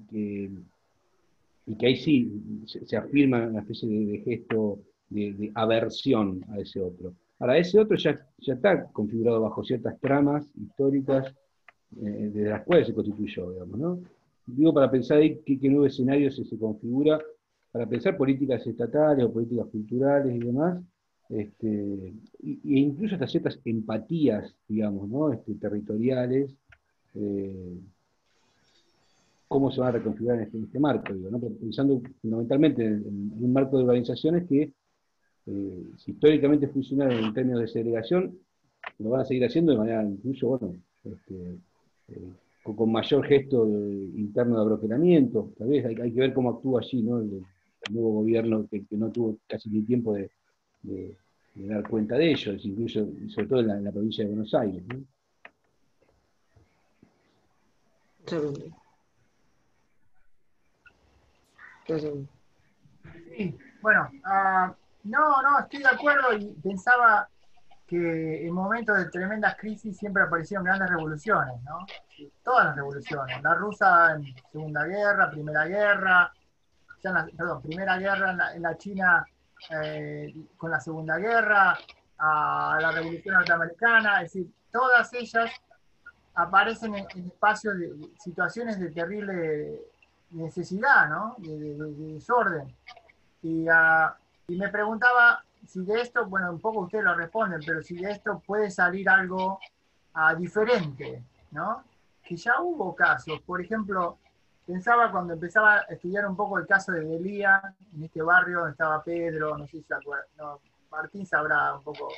que ahí sí se afirma una especie de gesto de aversión a ese otro. Ahora, ese otro ya está configurado bajo ciertas tramas históricas, desde las cuales se constituyó, digamos, ¿no? Digo, para pensar ahí qué nuevo escenario se configura, para pensar políticas estatales o políticas culturales y demás, e incluso hasta ciertas empatías, digamos, ¿no? Territoriales, cómo se van a reconfigurar en este marco, digo, ¿no? Pensando fundamentalmente en un marco de organizaciones que, si históricamente funcionaron en términos de segregación, lo van a seguir haciendo de manera incluso, bueno, con mayor gesto interno de abroquelamiento. Tal vez hay que ver cómo actúa allí, ¿no? El nuevo gobierno que no tuvo casi ni tiempo de dar cuenta de ello, incluso, sobre todo en la provincia de Buenos Aires, ¿no? Sí, bueno, no, estoy de acuerdo y pensaba que en momentos de tremendas crisis siempre aparecieron grandes revoluciones, ¿no? Todas las revoluciones, la rusa en Segunda Guerra, Primera Guerra, Primera Guerra en la China, con la Segunda Guerra, a la Revolución Norteamericana, es decir, todas ellas aparecen en espacios de situaciones de terrible necesidad, ¿no? De desorden. Y me preguntaba si de esto, bueno, un poco ustedes lo responden, pero si de esto puede salir algo diferente, ¿no? Que ya hubo casos, por ejemplo, pensaba cuando empezaba a estudiar un poco el caso de Delía, en este barrio donde estaba Pedro, no sé si se acuerdan, no, Martín sabrá un poco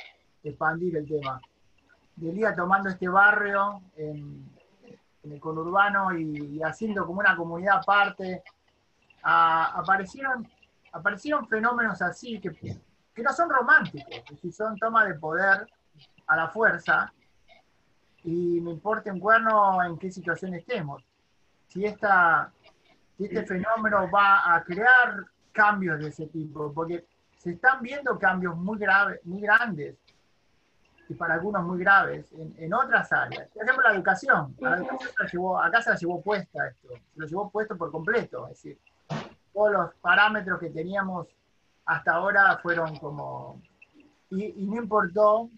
expandir el tema. Delía tomando este barrio en el conurbano y haciendo como una comunidad aparte, aparecieron fenómenos así que no son románticos, es decir, son tomas de poder a la fuerza, y me importa un cuerno en qué situación estemos. Si este fenómeno va a crear cambios de ese tipo, porque se están viendo cambios muy graves, muy grandes, y para algunos muy graves, en otras áreas. Por ejemplo, la educación. A la educación acá se la llevó puesta esto, se lo llevó puesto por completo. Es decir, todos los parámetros que teníamos hasta ahora fueron como... Y no importó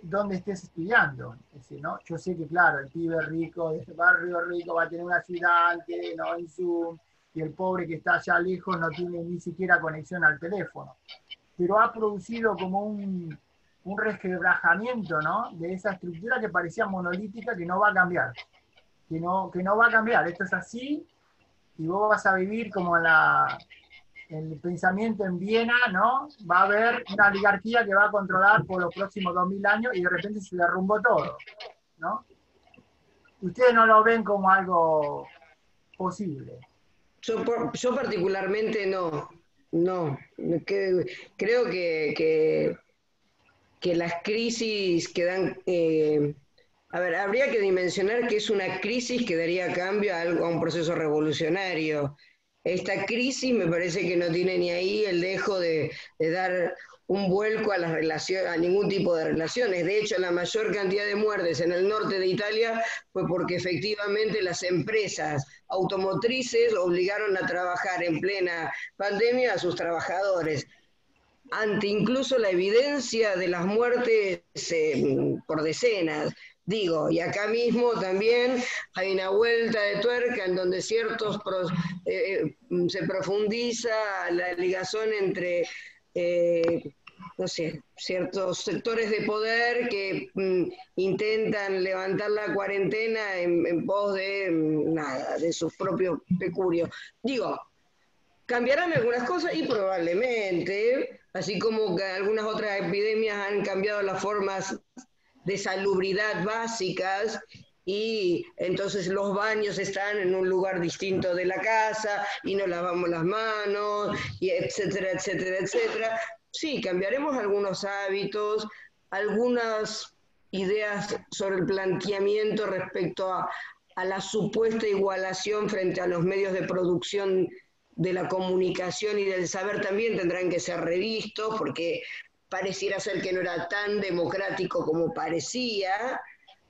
dónde estés estudiando. Es decir, ¿no? Yo sé que, claro, el pibe rico, de este barrio rico, va a tener un ayudante, ¿no? En Zoom, y el pobre que está allá lejos no tiene ni siquiera conexión al teléfono. Pero ha producido como un resquebrajamiento, ¿no? De esa estructura que parecía monolítica, que no va a cambiar. Que no va a cambiar. Esto es así, y vos vas a vivir como en el pensamiento en Viena, ¿no? Va a haber una oligarquía que va a controlar por los próximos 2000 años, y de repente se derrumbó todo, ¿no? Ustedes no lo ven como algo posible. Yo particularmente no. Creo que las crisis que dan... a ver, habría que dimensionar que es una crisis que daría cambio a un proceso revolucionario. Esta crisis me parece que no tiene ni ahí el dejo de dar un vuelco a las relaciones, a ningún tipo de relaciones. De hecho, la mayor cantidad de muertes en el norte de Italia fue porque efectivamente las empresas automotrices obligaron a trabajar en plena pandemia a sus trabajadores, ante incluso la evidencia de las muertes por decenas. Digo, y acá mismo también hay una vuelta de tuerca en donde se profundiza la ligazón entre, no sé, ciertos sectores de poder que intentan levantar la cuarentena en pos de nada, de sus propios pecurios. Digo, cambiarán algunas cosas y probablemente, así como que algunas otras epidemias han cambiado las formas de salubridad básicas, y entonces los baños están en un lugar distinto de la casa y nos lavamos las manos, y etcétera, etcétera, etcétera. Sí, cambiaremos algunos hábitos, algunas ideas sobre el planteamiento respecto a la supuesta igualación frente a los medios de producción de la comunicación y del saber también tendrán que ser revistos, porque pareciera ser que no era tan democrático como parecía,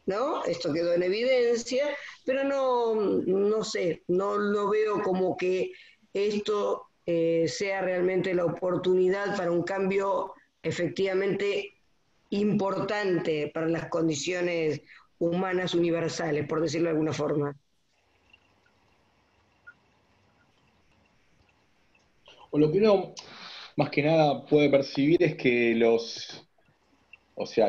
¿no? Esto quedó en evidencia, pero no sé, no lo veo como que esto sea realmente la oportunidad para un cambio efectivamente importante para las condiciones humanas universales, por decirlo de alguna forma. O lo que uno más que nada puede percibir es que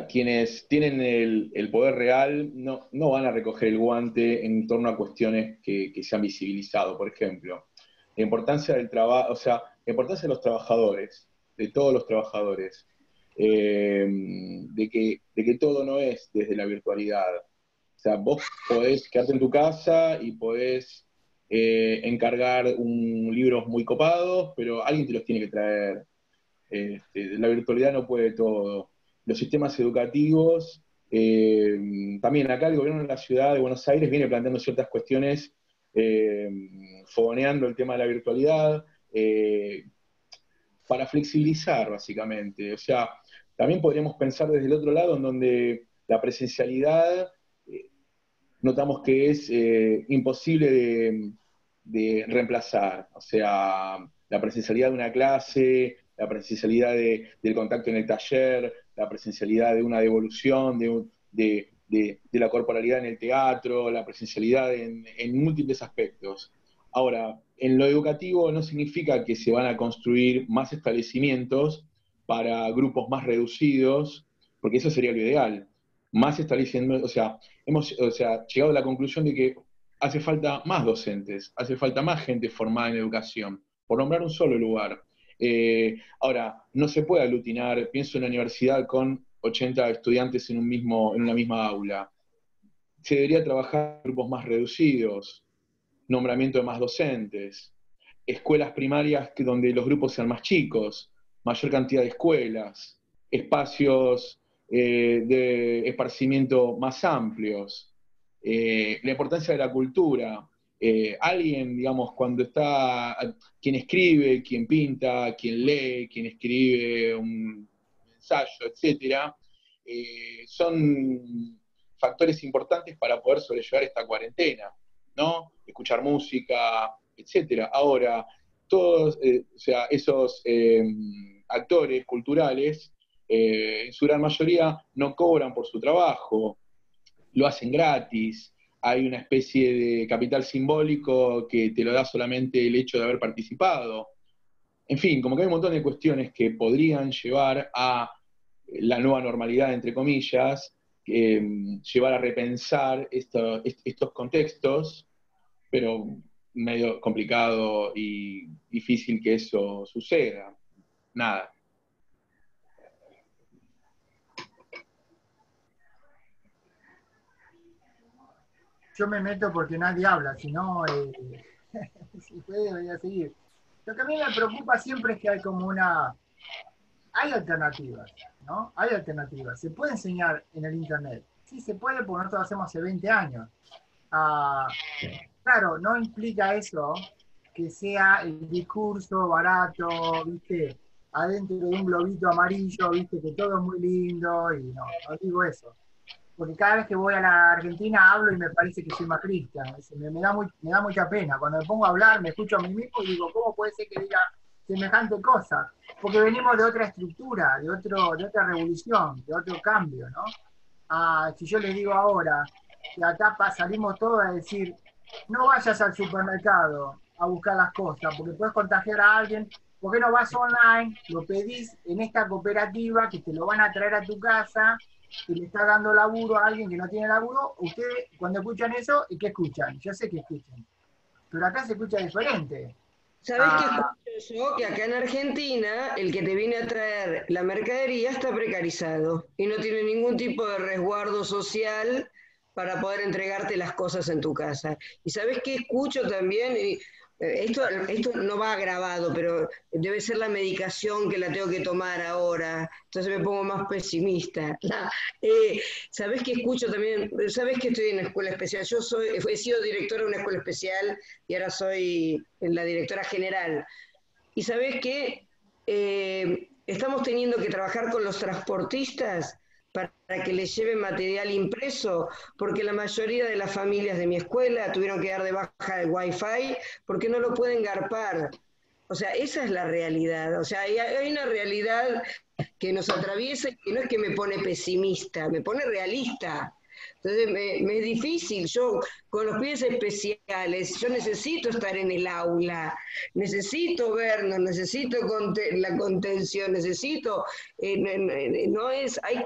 quienes tienen el poder real no van a recoger el guante en torno a cuestiones que se han visibilizado. Por ejemplo, la importancia del trabajo, la importancia de los trabajadores, de todos los trabajadores, de que todo no es desde la virtualidad. O sea, vos podés quedarte en tu casa y podés encargar libros muy copados, pero alguien te los tiene que traer. La virtualidad no puede todo. Los sistemas educativos, también acá el gobierno de la ciudad de Buenos Aires viene planteando ciertas cuestiones, fogoneando el tema de la virtualidad, para flexibilizar básicamente. O sea, también podríamos pensar desde el otro lado, en donde la presencialidad notamos que es imposible de reemplazar. O sea, la presencialidad de una clase, la presencialidad del contacto en el taller, la presencialidad de una devolución, de la corporalidad en el teatro, la presencialidad en múltiples aspectos. Ahora, en lo educativo no significa que se van a construir más establecimientos para grupos más reducidos, porque eso sería lo ideal. Más establecimientos, hemos llegado a la conclusión de que hace falta más docentes, hace falta más gente formada en educación, por nombrar un solo lugar. Ahora, no se puede aglutinar, pienso en una universidad con 80 estudiantes en una misma aula. Se debería trabajar en grupos más reducidos, nombramiento de más docentes, escuelas primarias donde los grupos sean más chicos, mayor cantidad de escuelas, espacios de esparcimiento más amplios, la importancia de la cultura. Alguien, digamos, cuando está, quien escribe, quien pinta, quien lee, quien escribe un ensayo, etcétera, son factores importantes para poder sobrellevar esta cuarentena, ¿no? Escuchar música, etcétera. Ahora, todos, o sea, esos actores culturales, en su gran mayoría, no cobran por su trabajo, lo hacen gratis, hay una especie de capital simbólico que te lo da solamente el hecho de haber participado. En fin, como que hay un montón de cuestiones que podrían llevar a la nueva normalidad, entre comillas, llevar a repensar estos contextos, pero medio complicado y difícil que eso suceda. Nada. Yo me meto porque nadie habla, si no, si puede, debería seguir. Lo que a mí me preocupa siempre es que hay como hay alternativas, ¿no? Hay alternativas. Se puede enseñar en el Internet. Sí, se puede, porque nosotros lo hacemos hace 20 años. Claro, no implica eso que sea el discurso barato, ¿viste? Adentro de un globito amarillo, ¿viste? Que todo es muy lindo, y no digo eso. Porque cada vez que voy a la Argentina hablo y me parece que soy macrista. Me da mucha pena. Cuando me pongo a hablar, me escucho a mí mismo y digo, ¿cómo puede ser que diga semejante cosa? Porque venimos de otra estructura, de otra revolución, de otro cambio, ¿no? Si yo les digo ahora que acá salimos todos a decir, no vayas al supermercado a buscar las cosas, porque puedes contagiar a alguien. ¿Por qué no vas online, lo pedís en esta cooperativa que te lo van a traer a tu casa, que le está dando laburo a alguien que no tiene laburo? Ustedes, cuando escuchan eso, ¿qué escuchan? Yo sé que escuchan, pero acá se escucha diferente. ¿Sabés qué escucho yo? Que acá en Argentina el que te viene a traer la mercadería está precarizado y no tiene ningún tipo de resguardo social para poder entregarte las cosas en tu casa. ¿Y sabés qué escucho también? Esto no va grabado, pero debe ser la medicación que la tengo que tomar ahora, entonces me pongo más pesimista. ¿Sabés qué escucho también? ¿Sabés que estoy en una escuela especial? Yo he sido directora de una escuela especial y ahora soy la directora general. ¿Y sabés qué? Estamos teniendo que trabajar con los transportistas para que les lleven material impreso, porque la mayoría de las familias de mi escuela tuvieron que dar de baja el Wi-Fi porque no lo pueden garpar. O sea, esa es la realidad. O sea, hay una realidad que nos atraviesa y que no es que me pone pesimista, me pone realista. Entonces me es difícil, yo con los pies especiales, yo necesito estar en el aula, necesito vernos, necesito la contención, necesito, no es, hay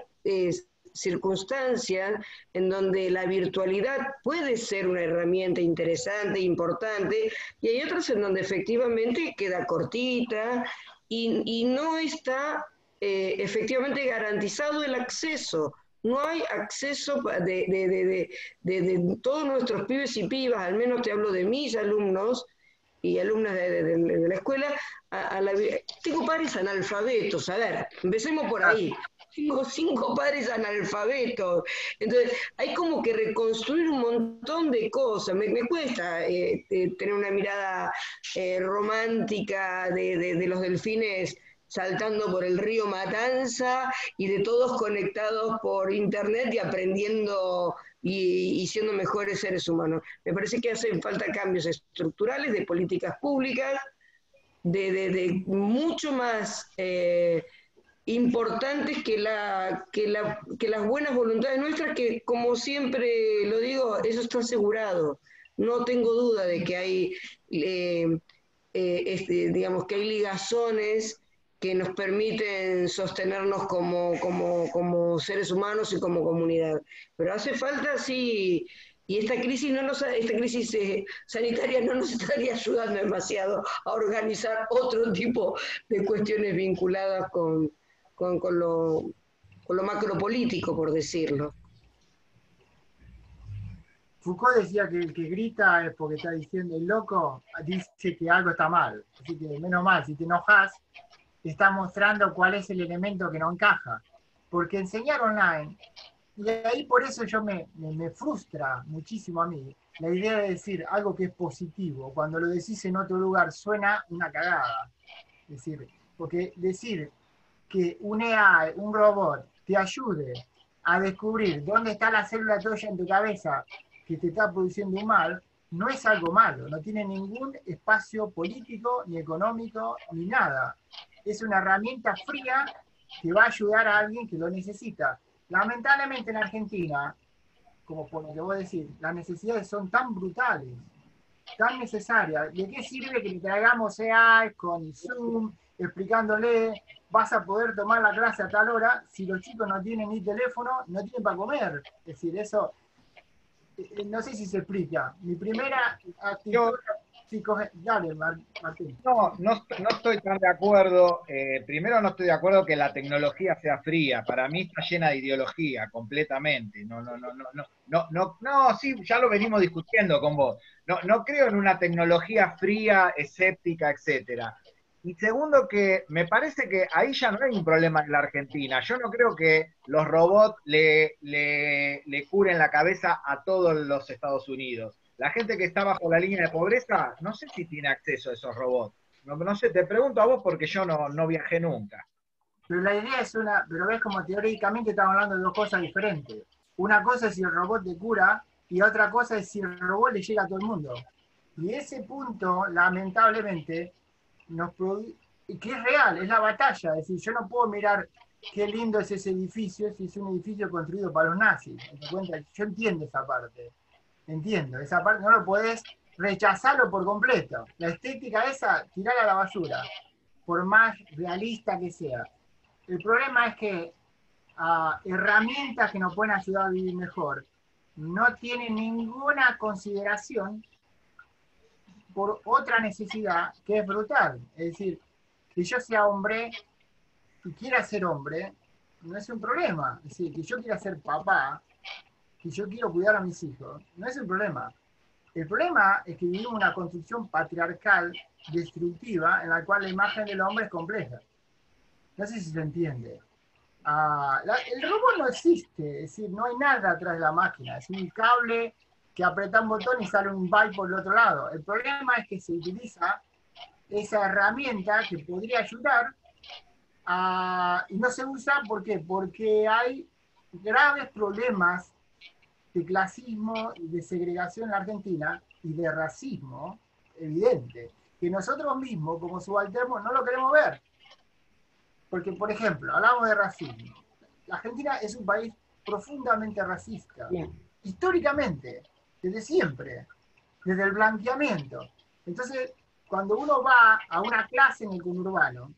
circunstancias en donde la virtualidad puede ser una herramienta interesante, importante, y hay otras en donde efectivamente queda cortita y no está efectivamente garantizado el acceso. No hay acceso de todos nuestros pibes y pibas, al menos te hablo de mis alumnos y alumnas de la escuela, tengo padres analfabetos, a ver, empecemos por ahí. Tengo 5 padres analfabetos. Entonces, hay como que reconstruir un montón de cosas. Me cuesta tener una mirada romántica de los delfines saltando por el río Matanza y de todos conectados por internet y aprendiendo y siendo mejores seres humanos. Me parece que hacen falta cambios estructurales de políticas públicas, de mucho más importantes que las buenas voluntades nuestras, que como siempre lo digo, eso está asegurado. No tengo duda de que hay, digamos, que hay ligazones que nos permiten sostenernos como seres humanos y como comunidad. Pero hace falta, sí, Y esta crisis, esta crisis sanitaria no nos estaría ayudando demasiado a organizar otro tipo de cuestiones vinculadas con lo macropolítico, por decirlo. Foucault decía que el que grita es porque está diciendo el loco, dice que algo está mal. Así que menos mal, si te enojas, te está mostrando cuál es el elemento que no encaja. Porque enseñar online, y ahí por eso yo me frustra muchísimo a mí, la idea de decir algo que es positivo, cuando lo decís en otro lugar suena una cagada. Es decir, porque decir que un AI, un robot, te ayude a descubrir dónde está la célula tuya en tu cabeza que te está produciendo un mal, no es algo malo, no tiene ningún espacio político, ni económico, ni nada. Es una herramienta fría que va a ayudar a alguien que lo necesita. Lamentablemente en Argentina, como por lo que voy a decir, las necesidades son tan brutales, tan necesarias. ¿De qué sirve que le traigamos AI con Zoom, explicándole, vas a poder tomar la clase a tal hora, si los chicos no tienen ni teléfono, no tienen para comer? Es decir, eso, no sé si se explica. Mi primera actitud dale, Martín. No estoy tan de acuerdo. Primero, no estoy de acuerdo que la tecnología sea fría. Para mí está llena de ideología completamente. No, sí, ya lo venimos discutiendo con vos. No creo en una tecnología fría, escéptica, etcétera. Y segundo, que me parece que ahí ya no hay un problema en la Argentina. Yo no creo que los robots le curen la cabeza a todos los Estados Unidos. La gente que está bajo la línea de pobreza, no sé si tiene acceso a esos robots. No sé, te pregunto a vos porque yo no viajé nunca. Pero la idea es pero ves como teóricamente estamos hablando de dos cosas diferentes. Una cosa es si el robot te cura y otra cosa es si el robot le llega a todo el mundo. Y ese punto, lamentablemente, que es real, es la batalla. Es decir, yo no puedo mirar qué lindo es ese edificio si es un edificio construido para los nazis. Yo entiendo esa parte. Entiendo, esa parte no lo podés rechazarlo por completo. La estética esa, tirarla a la basura, por más realista que sea. El problema es que herramientas que nos pueden ayudar a vivir mejor no tienen ninguna consideración por otra necesidad que es brutal. Es decir, que yo sea hombre y quiera ser hombre, no es un problema. Es decir, que yo quiera ser papá, que yo quiero cuidar a mis hijos, no es un problema. El problema es que vivimos una construcción patriarcal destructiva en la cual la imagen del hombre es compleja. No sé si se entiende. El robot no existe, es decir, no hay nada atrás de la máquina, es un cable que aprieta un botón y sale un byte por el otro lado. El problema es que se utiliza esa herramienta que podría ayudar y no se usa, ¿por qué? Porque hay graves problemas de clasismo y de segregación en la Argentina y de racismo evidente, que nosotros mismos como subalternos no lo queremos ver. Porque, por ejemplo, hablamos de racismo. La Argentina es un país profundamente racista, históricamente, desde siempre, desde el blanqueamiento. Entonces, cuando uno va a una clase en el conurbano,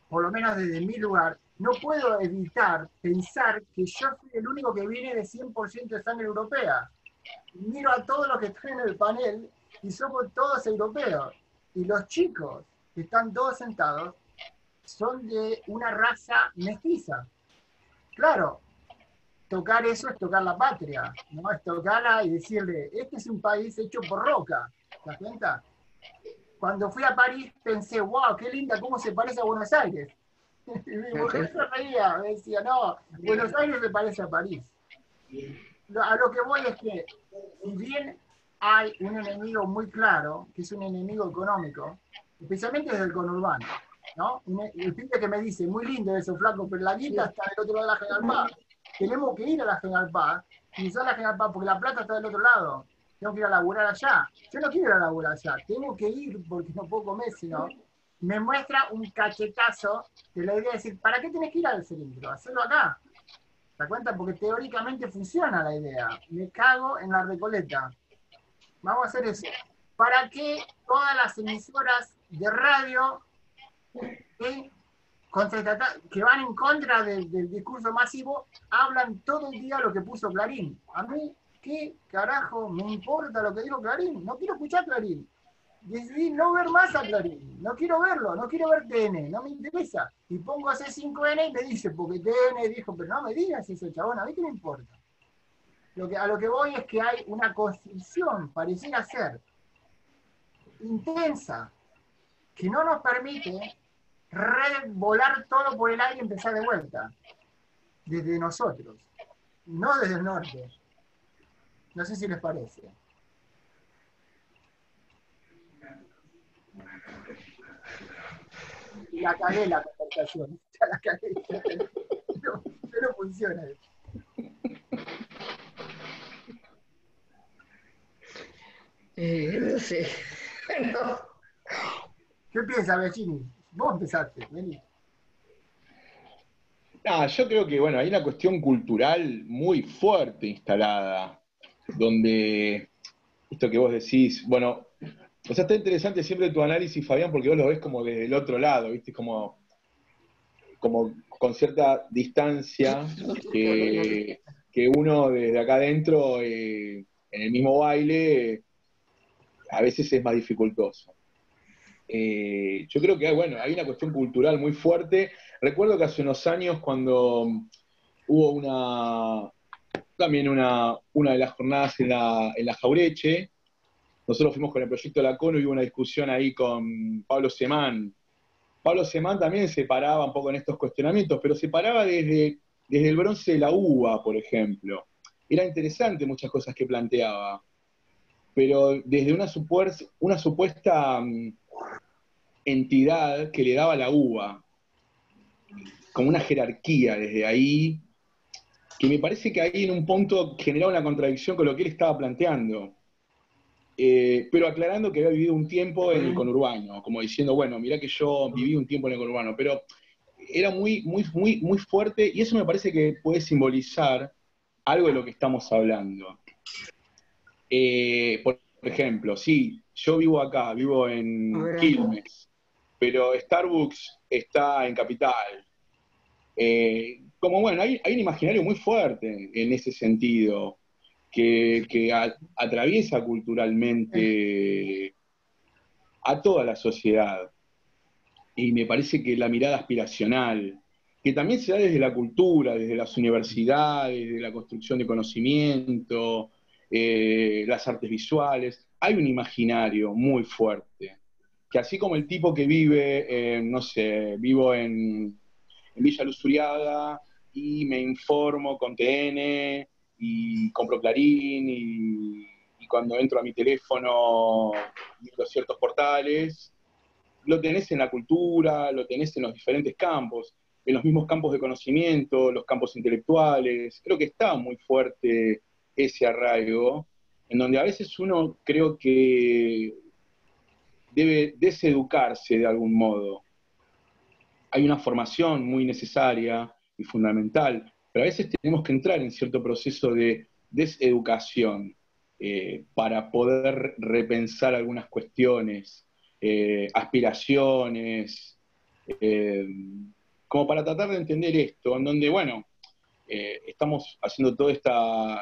por lo menos desde mi lugar, no puedo evitar pensar que yo soy el único que viene de 100% de sangre europea. Miro a todos los que están en el panel y somos todos europeos. Y los chicos que están todos sentados son de una raza mestiza. Claro, tocar eso es tocar la patria, ¿no? Es tocarla y decirle, este es un país hecho por roca, ¿te das cuenta? Cuando fui a París pensé, wow, qué linda, cómo se parece a Buenos Aires. Y mi mujer se reía, me decía, no, Buenos Aires se parece a París. A lo que voy es que, si bien hay un enemigo muy claro, que es un enemigo económico, especialmente desde el conurbano, ¿no? El pibe que me dice, muy lindo eso, flaco, pero la guita está del otro lado de la General Paz. Tenemos que ir a la General Paz y usar la General Paz porque la plata está del otro lado. Tengo que ir a laburar allá. Yo no quiero ir a laburar allá. Tengo que ir porque no puedo comer, sino me muestra un cachetazo de la idea de decir, ¿para qué tenés que ir al cilindro? Hacerlo acá. ¿Te das cuenta? Porque teóricamente funciona la idea. Me cago en la Recoleta. Vamos a hacer eso. ¿Para qué todas las emisoras de radio que van en contra del discurso masivo hablan todo el día lo que puso Clarín? A mí, ¿qué carajo me importa lo que dijo Clarín? No quiero escuchar Clarín. Decidí no ver más a Clarín, no quiero verlo, no quiero ver TN, no me interesa. Y pongo a C5N y me dice, porque TN dijo, pero no me digas eso, chabón, a mí qué me importa. A lo que voy es que hay una construcción, pareciera ser, intensa, que no nos permite volar todo por el aire y empezar de vuelta, desde nosotros, no desde el norte. No sé si les parece. La cagué la conversación. Ya la cagué. No funciona eso. No sé. No. ¿Qué piensas, Bellini? Vos empezaste, vení. Yo creo que, bueno, hay una cuestión cultural muy fuerte instalada, donde esto que vos decís, bueno, o sea, está interesante siempre tu análisis, Fabián, porque vos lo ves como desde el otro lado, ¿viste? Como con cierta distancia, que uno desde acá adentro, en el mismo baile, a veces es más dificultoso. Yo creo que bueno, hay una cuestión cultural muy fuerte. Recuerdo que hace unos años cuando hubo también una de las jornadas en la Jaureche, nosotros fuimos con el proyecto La Cono y hubo una discusión ahí con Pablo Semán. Pablo Semán también se paraba un poco en estos cuestionamientos, pero se paraba desde el bronce de la uva, por ejemplo. Era interesante muchas cosas que planteaba, pero desde una supuesta entidad que le daba la uva, como una jerarquía desde ahí, que me parece que ahí en un punto generaba una contradicción con lo que él estaba planteando. Pero aclarando que había vivido un tiempo en el conurbano, como diciendo, bueno, mirá que yo viví un tiempo en el conurbano, pero era muy, muy, muy, muy fuerte y eso me parece que puede simbolizar algo de lo que estamos hablando. Por ejemplo, sí, yo vivo acá, vivo en Quilmes, pero Starbucks está en Capital. Como bueno, hay un imaginario muy fuerte en ese sentido, que atraviesa culturalmente a toda la sociedad. Y me parece que la mirada aspiracional, que también se da desde la cultura, desde las universidades, desde la construcción de conocimiento, las artes visuales, hay un imaginario muy fuerte, que así como el tipo que vive, no sé, vivo en Villa Luzuriaga y me informo con TN y compro Clarín y cuando entro a mi teléfono miro ciertos portales, lo tenés en la cultura, lo tenés en los diferentes campos, en los mismos campos de conocimiento, los campos intelectuales. Creo que está muy fuerte ese arraigo, en donde a veces uno creo que debe deseducarse de algún modo. Hay una formación muy necesaria y fundamental, pero a veces tenemos que entrar en cierto proceso de deseducación para poder repensar algunas cuestiones, aspiraciones, eh, como para tratar de entender esto, en donde, bueno, estamos haciendo toda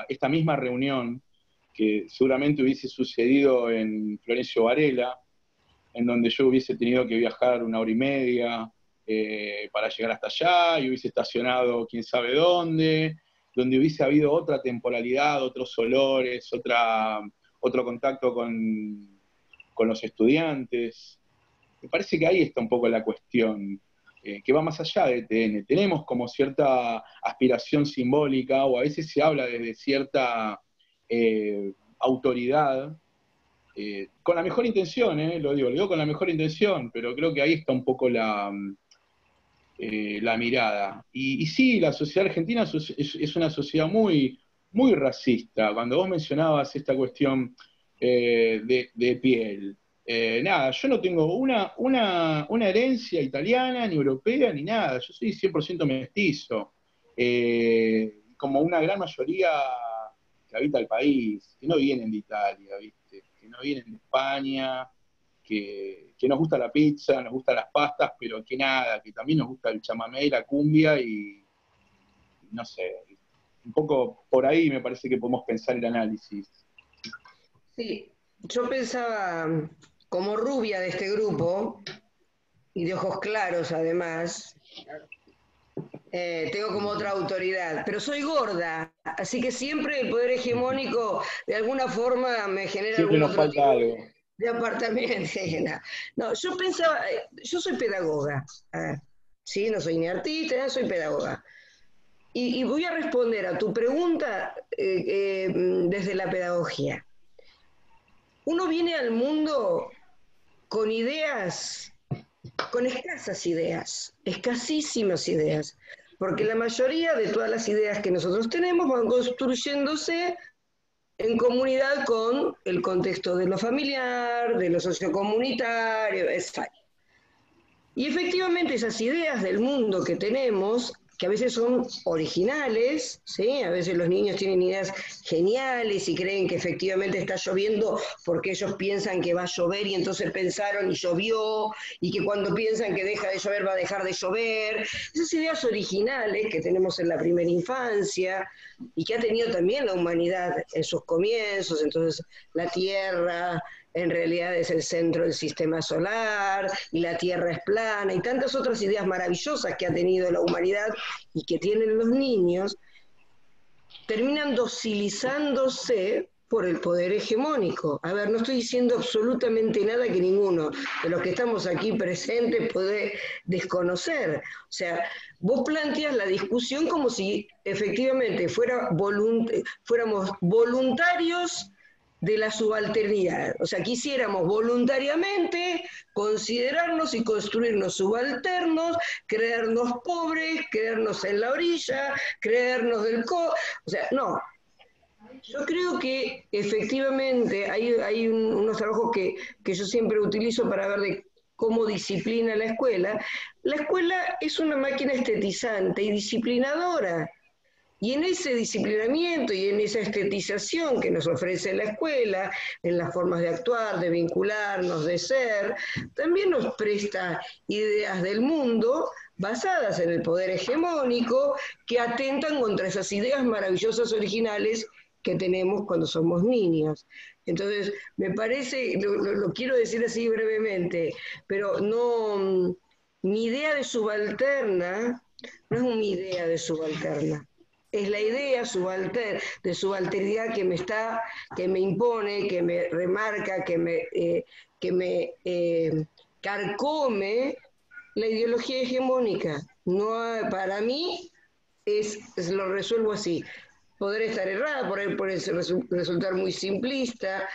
esta misma reunión que seguramente hubiese sucedido en Florencio Varela, en donde yo hubiese tenido que viajar 1 hora y media para llegar hasta allá, y hubiese estacionado quién sabe dónde, donde hubiese habido otra temporalidad, otros olores, otro contacto con los estudiantes. Me parece que ahí está un poco la cuestión, que va más allá de TN. Tenemos como cierta aspiración simbólica, o a veces se habla desde cierta autoridad, con la mejor intención, lo digo con la mejor intención, pero creo que ahí está un poco la mirada. Y sí, la sociedad argentina es una sociedad muy, muy racista. Cuando vos mencionabas esta cuestión de piel, nada, yo no tengo una herencia italiana, ni europea, ni nada. Yo soy 100% mestizo. Como una gran mayoría que habita el país, que no vienen de Italia, ¿viste? Que no vienen de España, que nos gusta la pizza, nos gustan las pastas, pero que nada, que también nos gusta el chamamé y la cumbia y no sé. Un poco por ahí me parece que podemos pensar el análisis. Sí, yo pensaba, como rubia de este grupo, y de ojos claros además, tengo como otra autoridad, pero soy gorda, así que siempre el poder hegemónico de alguna forma me genera Siempre algún nos otro falta tipo algo. de apartamento. No, yo pensaba, yo soy pedagoga, sí, no soy ni artista, soy pedagoga. Y voy a responder a tu pregunta desde la pedagogía. Uno viene al mundo con ideas, con escasísimas ideas, porque la mayoría de todas las ideas que nosotros tenemos van construyéndose en comunidad con el contexto de lo familiar, de lo sociocomunitario, etc. Y efectivamente esas ideas del mundo que tenemos, que a veces son originales, ¿sí? A veces los niños tienen ideas geniales y creen que efectivamente está lloviendo porque ellos piensan que va a llover y entonces pensaron y llovió, y que cuando piensan que deja de llover va a dejar de llover. Esas ideas originales que tenemos en la primera infancia y que ha tenido también la humanidad en sus comienzos, entonces la Tierra en realidad es el centro del sistema solar, y la Tierra es plana, y tantas otras ideas maravillosas que ha tenido la humanidad y que tienen los niños, terminan docilizándose por el poder hegemónico. A ver, no estoy diciendo absolutamente nada que ninguno de los que estamos aquí presentes puede desconocer. O sea, vos planteas la discusión como si efectivamente fuéramos voluntarios de la subalternidad. O sea, quisiéramos voluntariamente considerarnos y construirnos subalternos, creernos pobres, creernos en la orilla, creernos o sea, no. Yo creo que efectivamente hay unos trabajos que yo siempre utilizo para ver de cómo disciplina la escuela. La escuela es una máquina estetizante y disciplinadora. Y en ese disciplinamiento y en esa estetización que nos ofrece la escuela, en las formas de actuar, de vincularnos, de ser, también nos presta ideas del mundo basadas en el poder hegemónico que atentan contra esas ideas maravillosas originales que tenemos cuando somos niños. Entonces, me parece, lo quiero decir así brevemente, pero no, mi idea de subalterna no es una idea de subalterna. Es la idea de subalternidad que me impone, que me remarca, que me carcome la ideología hegemónica. No, para mí lo resuelvo así. Podré estar errada, por resultar muy simplista,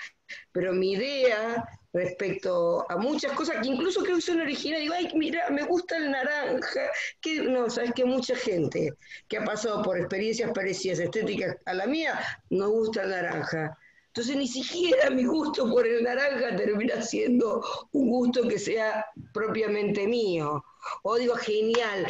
pero mi idea respecto a muchas cosas que incluso creo que son originales, digo, ay, mira, me gusta el naranja, que no, sabes que mucha gente que ha pasado por experiencias parecidas estéticas a la mía, no gusta el naranja. Entonces ni siquiera mi gusto por el naranja termina siendo un gusto que sea propiamente mío. O digo, genial,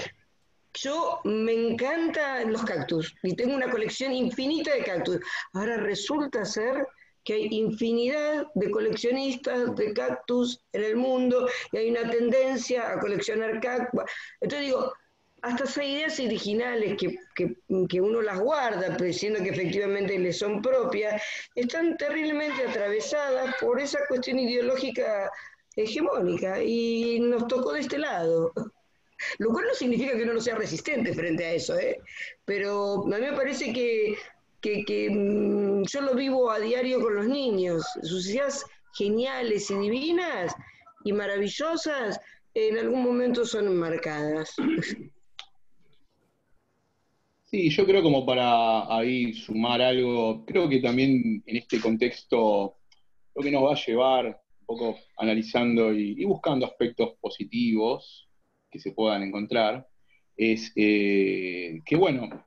yo me encantan los cactus y tengo una colección infinita de cactus. Ahora resulta ser que hay infinidad de coleccionistas de cactus en el mundo y hay una tendencia a coleccionar cactus. Entonces digo, hasta esas ideas originales que uno las guarda, diciendo que efectivamente le son propias, están terriblemente atravesadas por esa cuestión ideológica hegemónica y nos tocó de este lado. Lo cual no significa que uno no sea resistente frente a eso, ¿eh? Pero a mí me parece que yo lo vivo a diario con los niños. Sus ideas geniales y divinas y maravillosas en algún momento son enmarcadas. Sí, yo creo como para ahí sumar algo, creo que también en este contexto lo que nos va a llevar un poco analizando y buscando aspectos positivos que se puedan encontrar, es que bueno,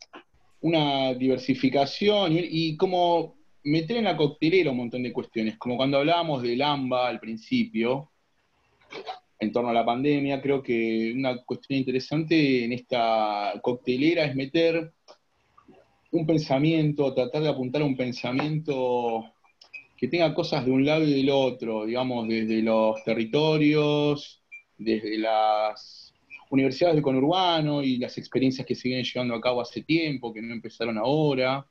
una diversificación y como meter en la coctelera un montón de cuestiones, como cuando hablábamos del AMBA al principio, en torno a la pandemia, creo que una cuestión interesante en esta coctelera es meter un pensamiento, tratar de apuntar a un pensamiento que tenga cosas de un lado y del otro, digamos, desde los territorios, desde las universidades del conurbano y las experiencias que se vienen llevando a cabo hace tiempo, que no empezaron ahora.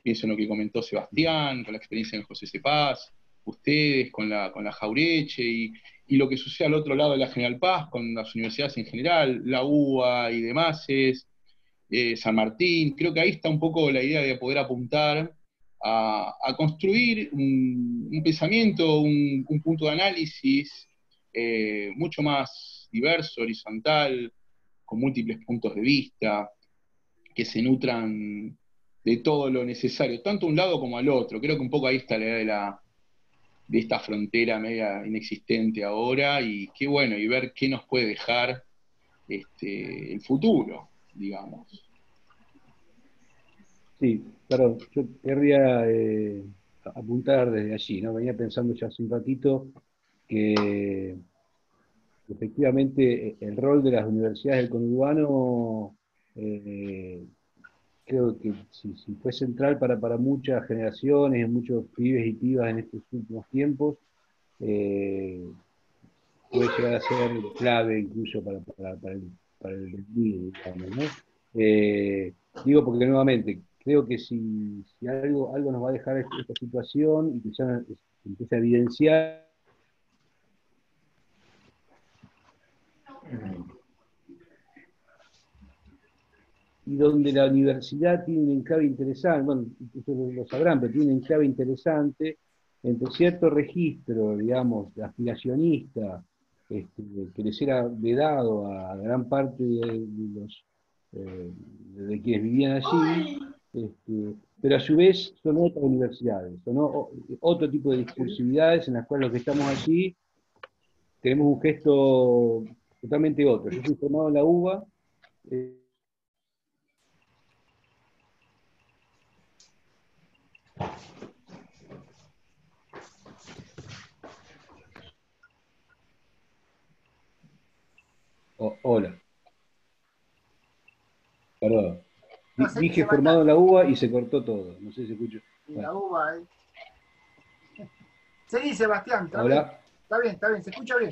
Pienso en lo que comentó Sebastián, con la experiencia en José Cepaz, ustedes con la Jaureche, y lo que sucede al otro lado de la General Paz, con las universidades en general, la UBA y demás, San Martín. Creo que ahí está un poco la idea de poder apuntar a construir un pensamiento, un punto de análisis mucho más diverso, horizontal, con múltiples puntos de vista, que se nutran de todo lo necesario, tanto a un lado como al otro. Creo que un poco ahí está la idea de esta frontera media inexistente ahora, y qué bueno, y ver qué nos puede dejar el futuro, digamos. Sí, claro, yo querría apuntar desde allí, ¿no? Venía pensando ya hace un ratito que efectivamente el rol de las universidades del conurbano creo que si fue central para muchas generaciones, muchos pibes y pibas en estos últimos tiempos, puede llegar a ser clave incluso para el desvío, digamos, ¿no? Digo porque nuevamente, creo que si algo nos va a dejar esta situación y que ya se empieza a evidenciar, y donde la universidad tiene un enclave interesante, bueno, ustedes lo sabrán, pero tiene un enclave interesante entre cierto registro, digamos, aspiracionista, que les era vedado a gran parte de quienes vivían allí, pero a su vez son otras universidades, son otro tipo de discursividades en las cuales los que estamos allí tenemos un gesto totalmente otro. Yo fui formado en la UBA, hola, perdón. No sé, Dije Sebastián, formado en la UBA y se cortó todo. No sé si se escucha. y Bueno. la uva. Seguí, Sebastián, está bien. Hola. Está bien, se escucha bien.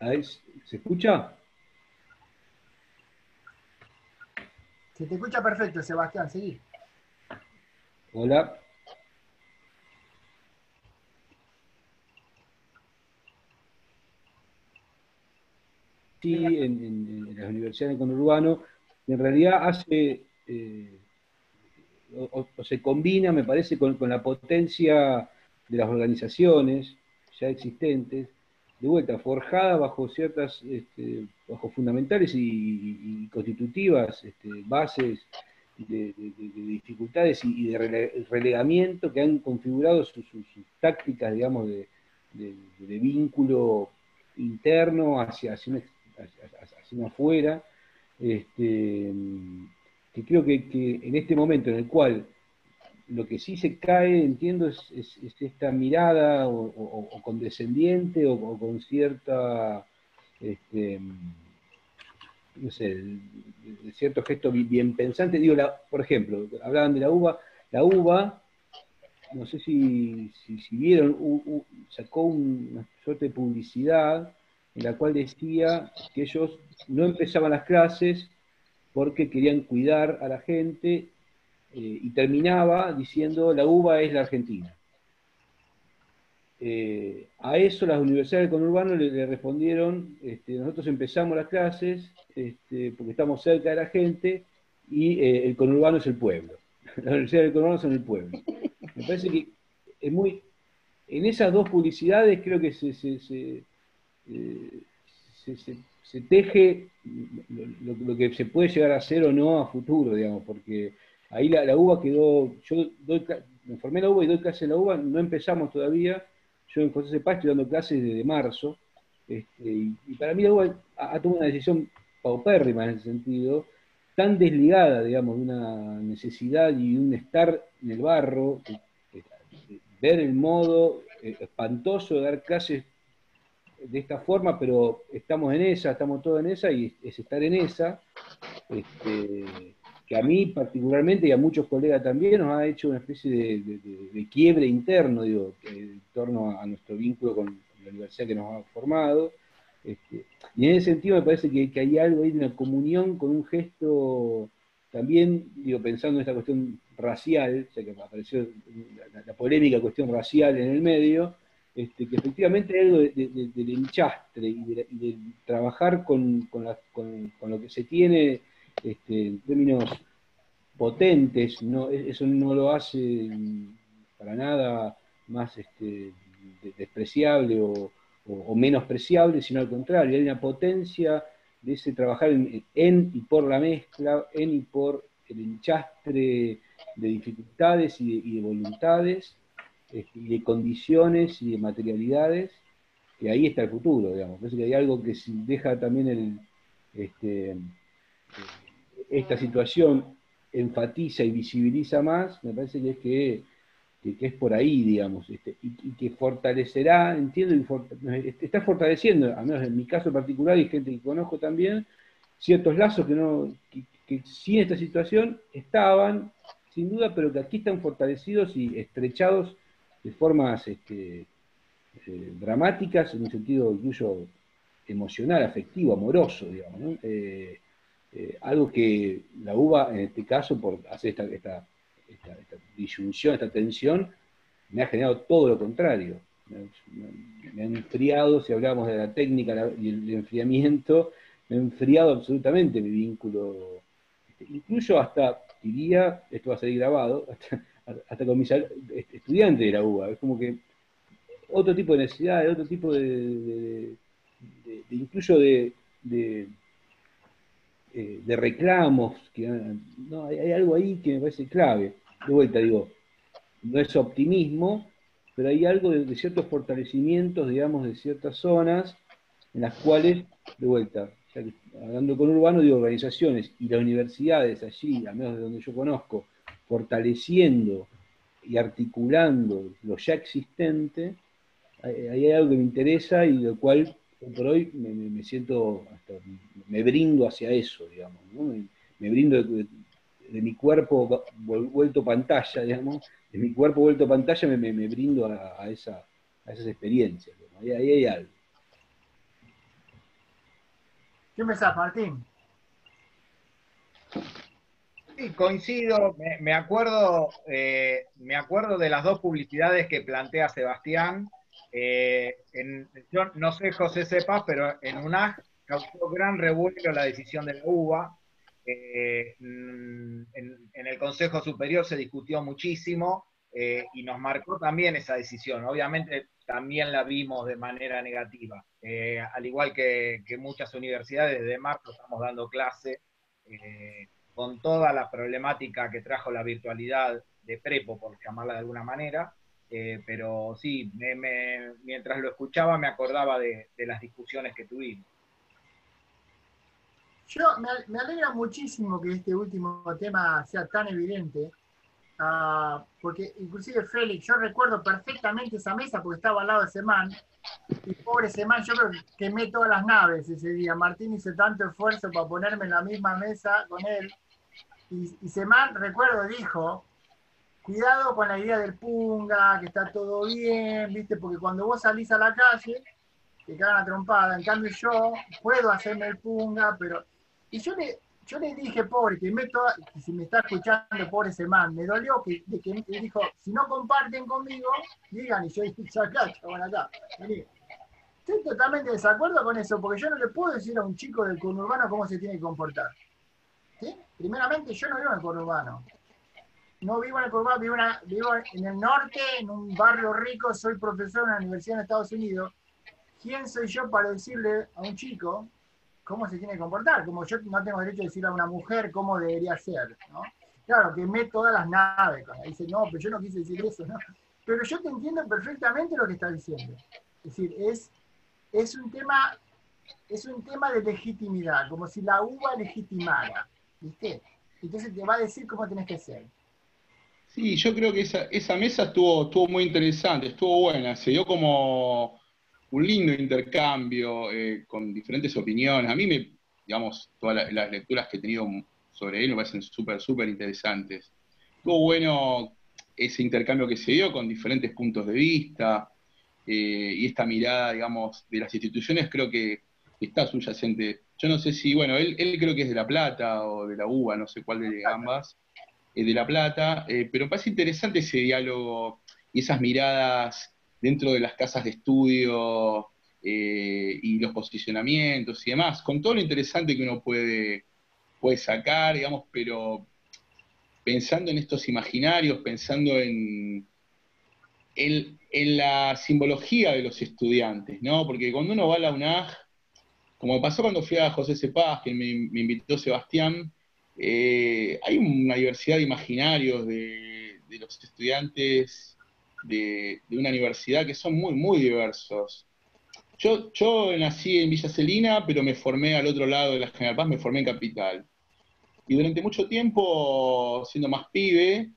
Ahí, ¿se escucha? Se te escucha perfecto, Sebastián, seguí. Hola. Sí, en las universidades del conurbano, en realidad hace, o se combina, me parece, con la potencia de las organizaciones ya existentes, de vuelta, forjada bajo ciertas, bajo fundamentales y constitutivas bases de dificultades y de relegamiento que han configurado sus tácticas, digamos, de vínculo interno hacia afuera, que creo que en este momento en el cual lo que sí se cae, entiendo, es esta mirada o condescendiente o con cierta, no sé, de cierto gesto bien pensante. Digo, por ejemplo, hablaban de la uva, no sé si vieron, sacó una suerte de publicidad en la cual decía que ellos no empezaban las clases porque querían cuidar a la gente, y terminaba diciendo la uva es la Argentina. A eso las universidades del conurbano le respondieron, nosotros empezamos las clases porque estamos cerca de la gente y el conurbano es el pueblo. Las universidades del conurbano son el pueblo. Me parece que es muy... En esas dos publicidades creo que se teje lo que se puede llegar a hacer o no a futuro, digamos, porque ahí la UBA quedó, me formé en la UBA y doy clases en la UBA, no empezamos todavía, yo en José Cepaz estoy dando clases desde marzo, y para mí la UBA ha tomado una decisión paupérrima en ese sentido, tan desligada, digamos, de una necesidad y de un estar en el barro, de ver el modo espantoso de dar clases de esta forma, pero estamos en esa, estamos todos en esa, y es estar en esa, que que a mí particularmente y a muchos colegas también nos ha hecho una especie de quiebre interno, digo, en torno a nuestro vínculo con la universidad que nos ha formado. Y en ese sentido me parece que hay algo ahí de una comunión con un gesto también, digo, pensando en esta cuestión racial, ya que apareció la polémica cuestión racial en el medio, que efectivamente hay algo del enchastre y de trabajar con lo que se tiene en términos potentes, eso no lo hace para nada más despreciable o menospreciable, sino al contrario, hay una potencia de ese trabajar en y por la mezcla, en y por el enchastre de dificultades y de voluntades, y de condiciones y de materialidades, que ahí está el futuro, digamos. Parece que hay algo que si deja también esta situación enfatiza y visibiliza más, me parece que es que es por ahí, digamos, y que fortalecerá, entiendo, está fortaleciendo, al menos en mi caso particular y gente que conozco también, ciertos lazos que sin esta situación estaban, sin duda, pero que aquí están fortalecidos y estrechados de formas dramáticas, en un sentido incluso emocional, afectivo, amoroso, digamos, ¿no? Algo que la UBA, en este caso, por hacer esta disyunción, esta tensión, me ha generado todo lo contrario. Me ha enfriado, si hablamos de la técnica y el enfriamiento, me ha enfriado absolutamente mi vínculo. Incluso hasta, diría, esto va a salir grabado, hasta con mis estudiantes de la UBA. Es como que otro tipo de necesidades, otro tipo incluso de reclamos, no, hay algo ahí que me parece clave. De vuelta, digo, no es optimismo, pero hay algo de ciertos fortalecimientos, digamos, de ciertas zonas en las cuales, de vuelta, ya que, hablando con Urbano, digo, organizaciones y las universidades allí, al menos de donde yo conozco, fortaleciendo y articulando lo ya existente, hay algo que me interesa y del cual por hoy me siento, me brindo hacia eso, digamos, ¿no? Me brindo de mi cuerpo vuelto pantalla, digamos, de mi cuerpo vuelto pantalla me brindo a esas experiencias, ¿no? Ahí hay algo. ¿Qué pensás, Martín? Sí, coincido, me acuerdo de las dos publicidades que plantea Sebastián. Yo no sé, José sepas, pero en UNAG causó gran revuelo la decisión de la UBA. En el Consejo Superior se discutió muchísimo y nos marcó también esa decisión. Obviamente también la vimos de manera negativa. Al igual que muchas universidades, desde marzo estamos dando clase. Con toda la problemática que trajo la virtualidad de prepo, por llamarla de alguna manera, pero sí, mientras lo escuchaba me acordaba de las discusiones que tuvimos. Me alegra muchísimo que este último tema sea tan evidente, porque inclusive Félix, yo recuerdo perfectamente esa mesa porque estaba al lado de Semán, y pobre Semán, yo creo que quemé todas las naves ese día. Martín hizo tanto esfuerzo para ponerme en la misma mesa con él, y Semán, recuerdo, dijo, cuidado con la idea del punga, que está todo bien, ¿viste? Porque cuando vos salís a la calle, te cagan a trompada. En cambio yo puedo hacerme el punga, pero... Y yo le dije, pobre, que si me está escuchando, pobre Semán, me dolió que dijo, si no comparten conmigo, digan, y yo dije, acá, chabón, acá, vení. Estoy totalmente de desacuerdo con eso, porque yo no le puedo decir a un chico del conurbano cómo se tiene que comportar. ¿Sí? Primeramente, yo no vivo en el conurbano. No vivo en el conurbano, vivo en el norte, en un barrio rico, soy profesor en una universidad en Estados Unidos. ¿Quién soy yo para decirle a un chico cómo se tiene que comportar? Como yo no tengo derecho a decirle a una mujer cómo debería ser, ¿no? Claro, quemé todas las naves. Dice, no, pero yo no quise decir eso, ¿no? Pero yo te entiendo perfectamente lo que estás diciendo. Es decir, es un tema de legitimidad, como si la UBA legitimara, ¿viste? Entonces te va a decir cómo tenés que ser. Sí, yo creo que esa mesa estuvo muy interesante, estuvo buena, se dio como un lindo intercambio con diferentes opiniones. A mí, digamos, todas las lecturas que he tenido sobre él, me parecen súper interesantes. Estuvo bueno ese intercambio que se dio con diferentes puntos de vista, y esta mirada, digamos, de las instituciones creo que está subyacente. Yo no sé si, bueno, él creo que es de La Plata o de la UBA, no sé cuál de ambas, de La Plata, pero me parece interesante ese diálogo y esas miradas dentro de las casas de estudio, y los posicionamientos y demás, con todo lo interesante que uno puede sacar, digamos, pero pensando en estos imaginarios, pensando en la simbología de los estudiantes, ¿no? Porque cuando uno va a la UNAG, como me pasó cuando fui a José Cepaz, que me invitó Sebastián, hay una diversidad de imaginarios de los estudiantes de una universidad que son muy diversos. Yo nací en Villa Celina, pero me formé al otro lado de la General Paz, me formé en Capital. Y durante mucho tiempo, siendo más pibe,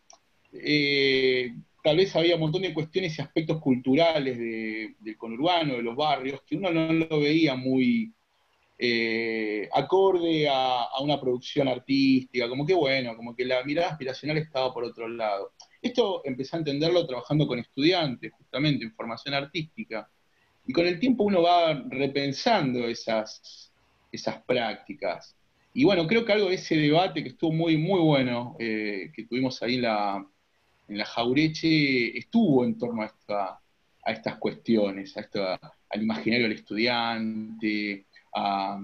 tal vez había un montón de cuestiones y aspectos culturales del conurbano, de los barrios, que uno no lo veía muy acorde a una producción artística, como que bueno, como que la mirada aspiracional estaba por otro lado. Esto empecé a entenderlo trabajando con estudiantes, justamente en formación artística. Y con el tiempo uno va repensando esas prácticas. Y bueno, creo que algo de ese debate que estuvo muy bueno, que tuvimos ahí en la Jaureche, estuvo en torno a estas cuestiones, al imaginario del estudiante, a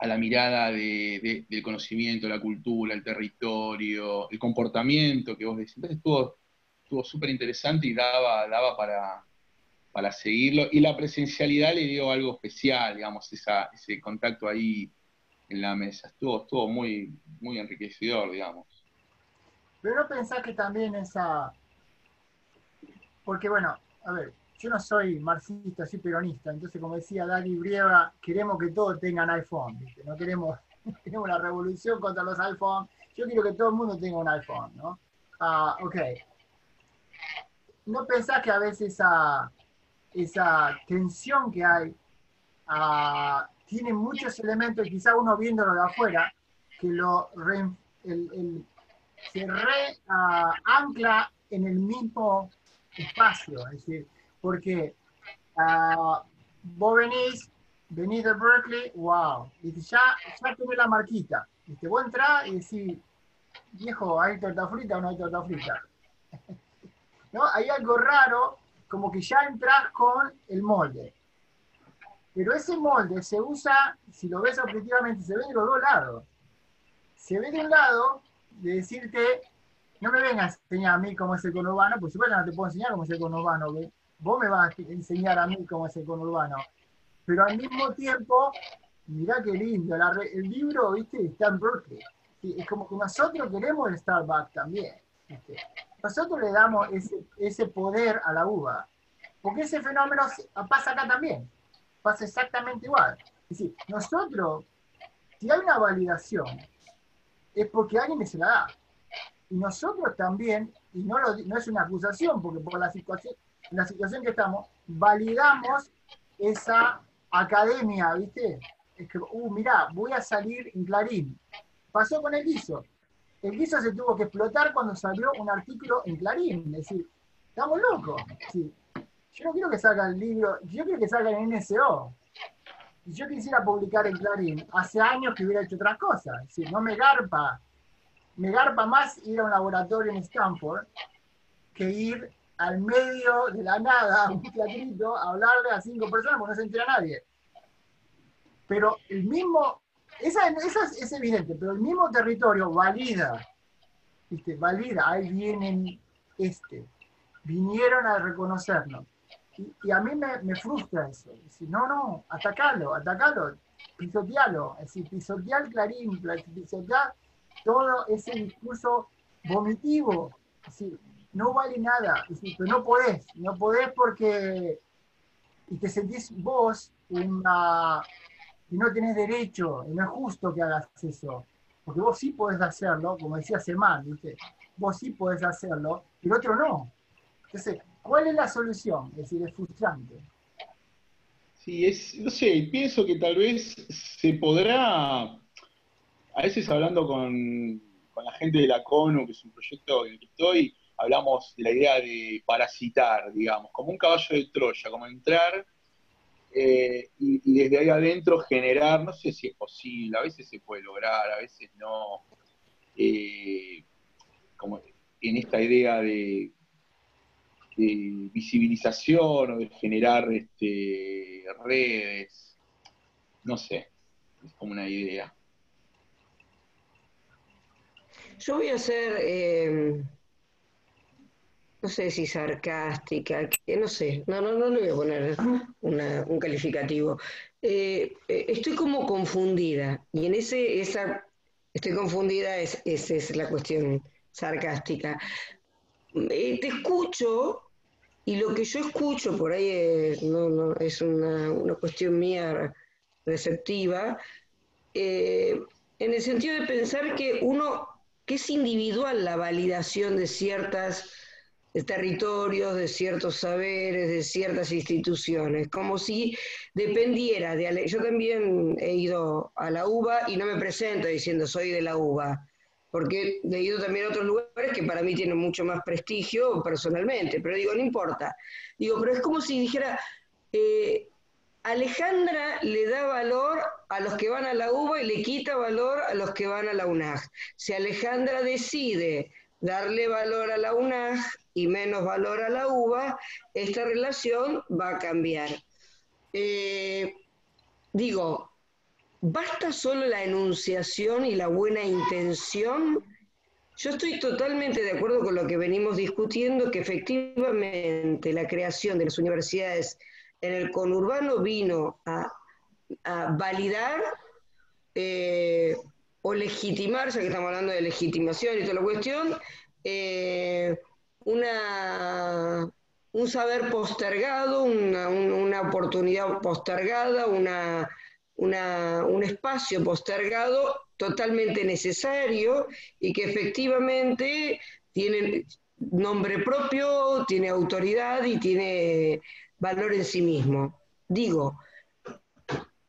la mirada del conocimiento, la cultura, el territorio, el comportamiento que vos decís. Entonces estuvo súper interesante y daba para seguirlo, y la presencialidad le dio algo especial, digamos, ese contacto ahí en la mesa. Estuvo muy enriquecedor, digamos. Pero no pensás que también porque bueno, a ver, yo no soy marxista, soy peronista, entonces como decía Dani Brieva, queremos que todos tengan iPhone, ¿viste? No queremos una revolución contra los iPhone, yo quiero que todo el mundo tenga un iPhone, ¿no? Ok. ¿No pensás que a veces esa tensión que hay tiene muchos elementos, quizá uno viéndolo de afuera, que se ancla en el mismo espacio? Es decir, porque vos venís de Berkeley, wow, y ya tenés la marquita. ¿Viste? Vos entrás y decís, viejo, ¿hay torta frita o no hay torta frita? ¿No? Hay algo raro, como que ya entras con el molde. Pero ese molde se usa, si lo ves objetivamente, se ve de los dos lados. Se ve de un lado de decirte, no me vengas a enseñar a mí cómo es el conurbano, por supuesto no te puedo enseñar cómo es el conurbano, vos me vas a enseñar a mí cómo es el conurbano. Pero al mismo tiempo, mirá qué lindo, el libro, ¿viste? Está en Berkeley. Es como que nosotros queremos el Starbucks también, ¿viste? Nosotros le damos ese poder a la uva, porque ese fenómeno pasa acá también, pasa exactamente igual. Es decir, nosotros, si hay una validación, es porque alguien se la da. Y nosotros también, y no es una acusación, porque por la situación que estamos, validamos esa academia, ¿viste? Es que, mirá, voy a salir en Clarín. Pasó con el guiso. El guiso se tuvo que explotar cuando salió un artículo en Clarín. Es decir, estamos locos. Sí. Yo no quiero que salga el libro, yo quiero que salga en NSO. Y yo quisiera publicar en Clarín. Hace años que hubiera hecho otras cosas. Es decir, no me garpa más ir a un laboratorio en Stanford que ir al medio de la nada, a un teatrito, a hablarle a 5 personas porque no se entera nadie. Pero el mismo, esa es evidente, pero el mismo territorio valida, ¿viste? Valida, ahí vienen vinieron a reconocernos. Y a mí me frustra eso. Es decir, no, atacalo, pisotealo, es decir, pisotear Clarín, pisotear todo ese discurso vomitivo. Es decir, no vale nada, es decir, pero no podés porque y te sentís vos y no tenés derecho, y no es justo que hagas eso, porque vos sí podés hacerlo, como decía Semán, ¿viste? Vos sí podés hacerlo, y el otro no. Entonces, ¿cuál es la solución? Es decir, es frustrante. Sí, no sé, pienso que tal vez se podrá a veces hablando con la gente de la CONU, que es un proyecto en el que estoy, hablamos de la idea de parasitar, digamos, como un caballo de Troya, como entrar y desde ahí adentro generar, no sé si es posible, a veces se puede lograr, a veces no, como en esta idea de visibilización o de generar redes, no sé, es como una idea. Yo voy a ser, no sé si sarcástica, no sé, no le voy a poner un calificativo. Estoy como confundida, y en estoy confundida, esa es la cuestión sarcástica. Te escucho, y lo que yo escucho por ahí no, es una cuestión mía receptiva, eh, en el sentido de pensar que es individual la validación de ciertos territorios, de ciertos saberes, de ciertas instituciones, como si dependiera yo también he ido a la UBA y no me presento diciendo soy de la UBA, porque he ido también a otros lugares que para mí tienen mucho más prestigio personalmente, pero digo, no importa. Digo, pero es como si dijera, eh, Alejandra le da valor a los que van a la UBA y le quita valor a los que van a la UNAG. Si Alejandra decide darle valor a la UNAG y menos valor a la UBA, esta relación va a cambiar. Eh, digo, ¿basta solo la enunciación y la buena intención? Yo estoy totalmente de acuerdo con lo que venimos discutiendo, que efectivamente la creación de las universidades en el conurbano vino a validar o legitimar, ya que estamos hablando de legitimación y toda la cuestión, eh, una, un saber postergado, una oportunidad postergada, un espacio postergado totalmente necesario y que efectivamente tiene nombre propio, tiene autoridad y tiene valor en sí mismo. Digo,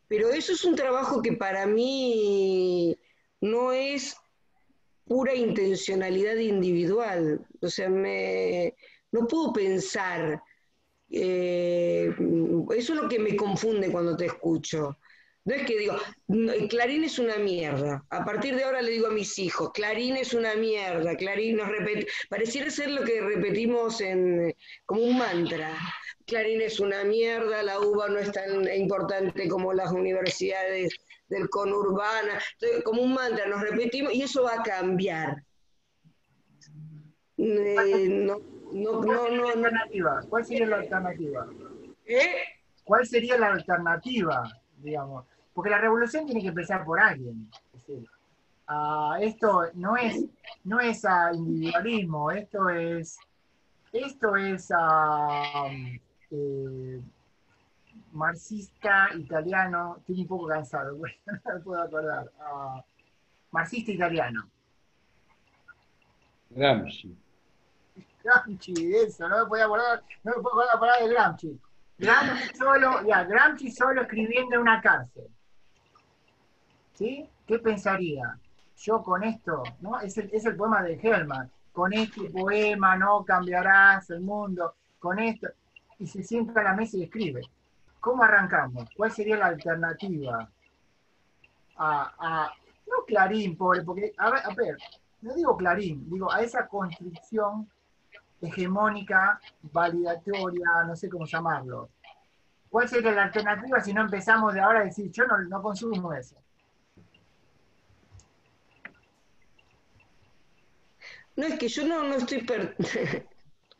pero eso es un trabajo que para mí no es pura intencionalidad individual. O sea, no puedo pensar. Eso es lo que me confunde cuando te escucho. No es que digo, Clarín es una mierda. A partir de ahora le digo a mis hijos, Clarín es una mierda. Clarín pareciera ser lo que repetimos como un mantra. Clarín es una mierda, la UBA no es tan importante como las universidades del conurbana. Entonces, como un mantra nos repetimos y eso va a cambiar. No, no. ¿Cuál sería la alternativa? ¿Eh? ¿Cuál sería la alternativa, digamos? Porque la revolución tiene que empezar por alguien. Es decir, esto no es individualismo, esto es marxista italiano, estoy un poco cansado, no me puedo acordar. Marxista italiano. Gramsci. Gramsci, eso, no me puedo acordar la palabra de Gramsci. Gramsci solo escribiendo en una cárcel. ¿Sí? ¿Qué pensaría? Yo con esto, ¿no? Es el poema de Hellman. Con este poema no cambiarás el mundo. Con esto. Y se sienta a la mesa y escribe. ¿Cómo arrancamos? ¿Cuál sería la alternativa? No Clarín, pobre, porque, a ver, no digo Clarín, digo a esa construcción hegemónica, validatoria, no sé cómo llamarlo. ¿Cuál sería la alternativa si no empezamos de ahora a decir, yo no consumo eso? No, es que yo no estoy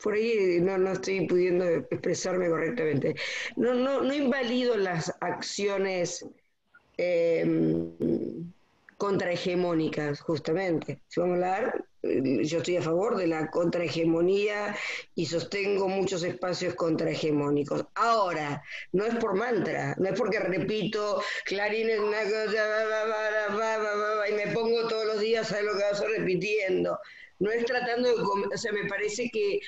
por ahí no estoy pudiendo expresarme correctamente. No invalido las acciones eh, contrahegemónicas, justamente. Si vamos a hablar, yo estoy a favor de la contrahegemonía y sostengo muchos espacios contrahegemónicos. Ahora, no es por mantra, no es porque repito, Clarín es una cosa, y me pongo todos los días a lo que vas repitiendo. No es tratando de, o sea, me parece que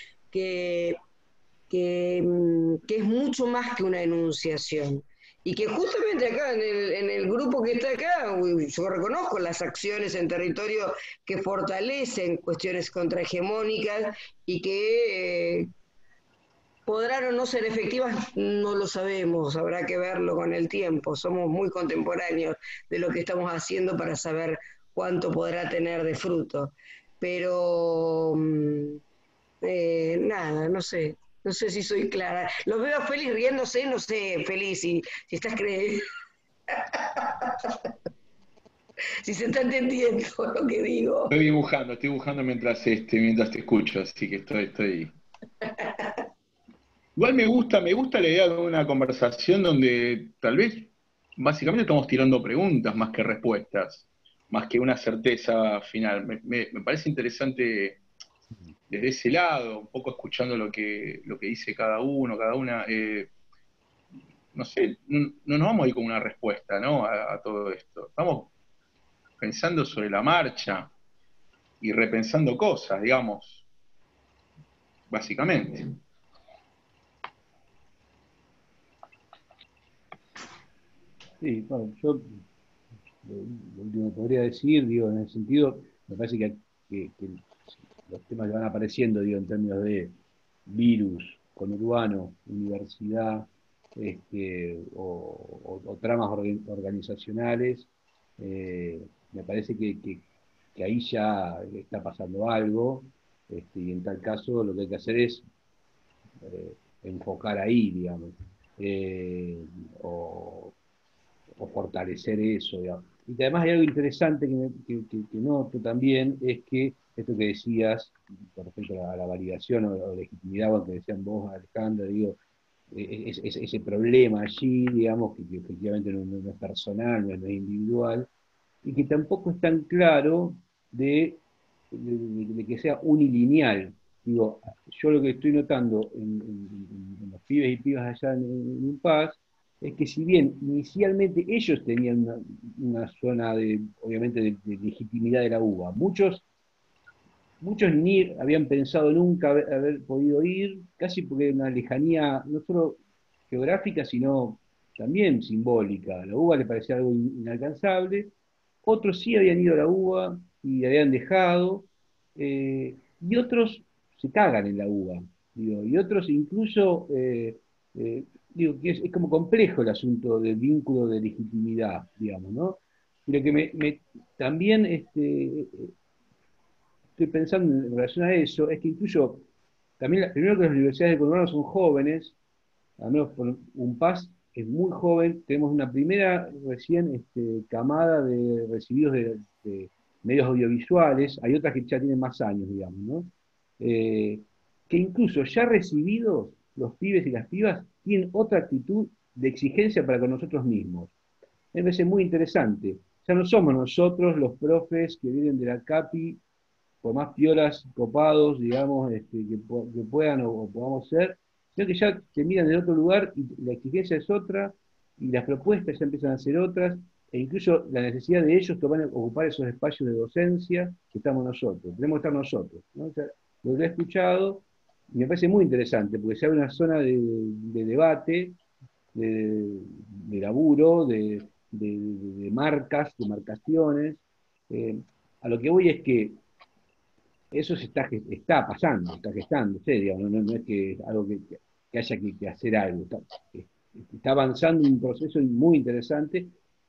es mucho más que una enunciación Y que justamente acá en el grupo que está acá, yo reconozco las acciones en territorio que fortalecen cuestiones contrahegemónicas y que podrán o no ser efectivas, no lo sabemos, habrá que verlo con el tiempo. Somos muy contemporáneos de lo que estamos haciendo para saber cuánto podrá tener de fruto. Pero nada, no sé. No sé si soy clara. Los veo a Félix riéndose, no sé, Félix, si estás creyendo, si se está entendiendo lo que digo. Estoy dibujando mientras te escucho, así que estoy. Igual me gusta la idea de una conversación donde tal vez básicamente estamos tirando preguntas más que respuestas, más que una certeza final. Me parece interesante desde ese lado, un poco escuchando lo que dice cada uno, cada una. No sé, no nos vamos a ir con una respuesta, ¿no? A todo esto. Estamos pensando sobre la marcha y repensando cosas, digamos, básicamente. Sí, bueno, yo lo último que podría decir, digo, en ese sentido, me parece que los temas que van apareciendo, digo, en términos de virus, conurbano, universidad, o tramas organizacionales, me parece que ahí ya está pasando algo, y en tal caso lo que hay que hacer es enfocar ahí, digamos, eh, o, o fortalecer eso, digamos. Y que además hay algo interesante que noto también, es que esto que decías con respecto a la validación o legitimidad, o que decían vos, Alejandra, digo, ese problema allí, digamos, que efectivamente no es personal, no es individual, y que tampoco es tan claro de que sea unilineal. Digo, yo lo que estoy notando en los pibes y pibas allá en UNPAS es que si bien inicialmente ellos tenían una zona obviamente, de legitimidad de la UBA, muchos ni habían pensado nunca haber podido ir, casi porque una lejanía no solo geográfica, sino también simbólica. La UBA les parecía algo inalcanzable, otros sí habían ido a la UBA y habían dejado, y otros se cagan en la UBA, digo, y otros incluso, digo, que es como complejo el asunto del vínculo de legitimidad, digamos, ¿no? Y lo que también estoy pensando en relación a eso es que incluso, también, primero que las universidades de Colorado son jóvenes, al menos por un PAS es muy joven, tenemos una primera recién camada de recibidos de medios audiovisuales, hay otras que ya tienen más años, digamos, ¿no? Eh, que incluso ya recibidos, los pibes y las pibas tienen otra actitud de exigencia para con nosotros mismos. Me parece muy interesante. Ya no somos nosotros los profes que vienen de la CAPI, por más piolas, copados, digamos, que puedan o podamos ser, sino que ya se miran de otro lugar y la exigencia es otra, y las propuestas ya empiezan a ser otras, e incluso la necesidad de ellos que van a ocupar esos espacios de docencia que estamos nosotros, tenemos que estar nosotros, ¿no? O sea, lo he escuchado y me parece muy interesante, porque se abre una zona de debate, de laburo, de marcas, de marcaciones. A lo que voy es que eso está pasando, está gestándose, digamos, no es que es algo que haya que hacer algo, está avanzando un proceso muy interesante,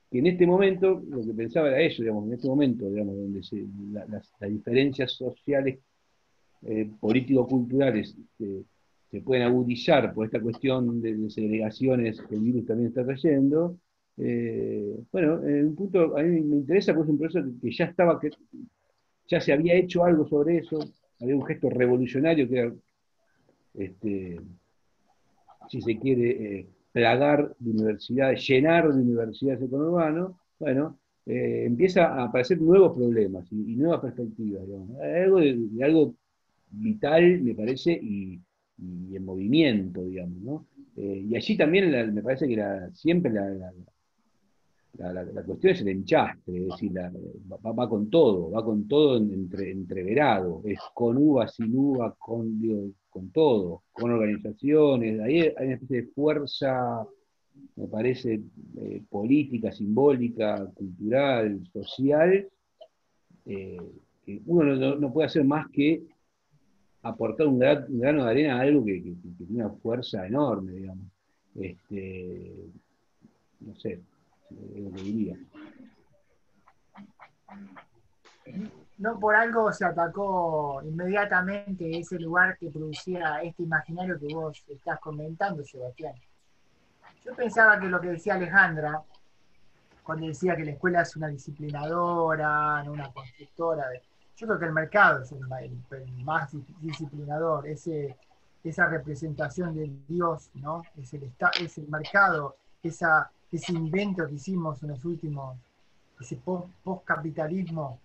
que en este momento, lo que pensaba era eso, digamos, en este momento, digamos, donde las diferencias sociales, político-culturales, se pueden agudizar por esta cuestión de segregaciones que el virus también está trayendo. Bueno, en un punto a mí me interesa, porque es un proceso que ya se había hecho algo sobre eso, había un gesto revolucionario que era, este, si se quiere, plagar de universidades, llenar de universidades el conurbano. Bueno, empieza a aparecer nuevos problemas y nuevas perspectivas, digamos. Algo de algo vital, me parece, y en movimiento, digamos, ¿no? Y allí también me parece que siempre la cuestión es el enchastre, es decir, va con todo entreverado, es con uva, sin uva, digo, con todo, con organizaciones, ahí hay una especie de fuerza me parece, política, simbólica, cultural, social, que uno no puede hacer más que aportar un grano de arena a algo que tiene una fuerza enorme, digamos. No sé, es lo que diría. No por algo se atacó inmediatamente ese lugar que producía este imaginario que vos estás comentando, Sebastián. Yo pensaba que lo que decía Alejandra, cuando decía que la escuela es una disciplinadora, no una constructora, yo creo que el mercado es el más disciplinador, esa representación de Dios, ¿no? Es el mercado, ese invento que hicimos en los últimos, ese post-capitalismo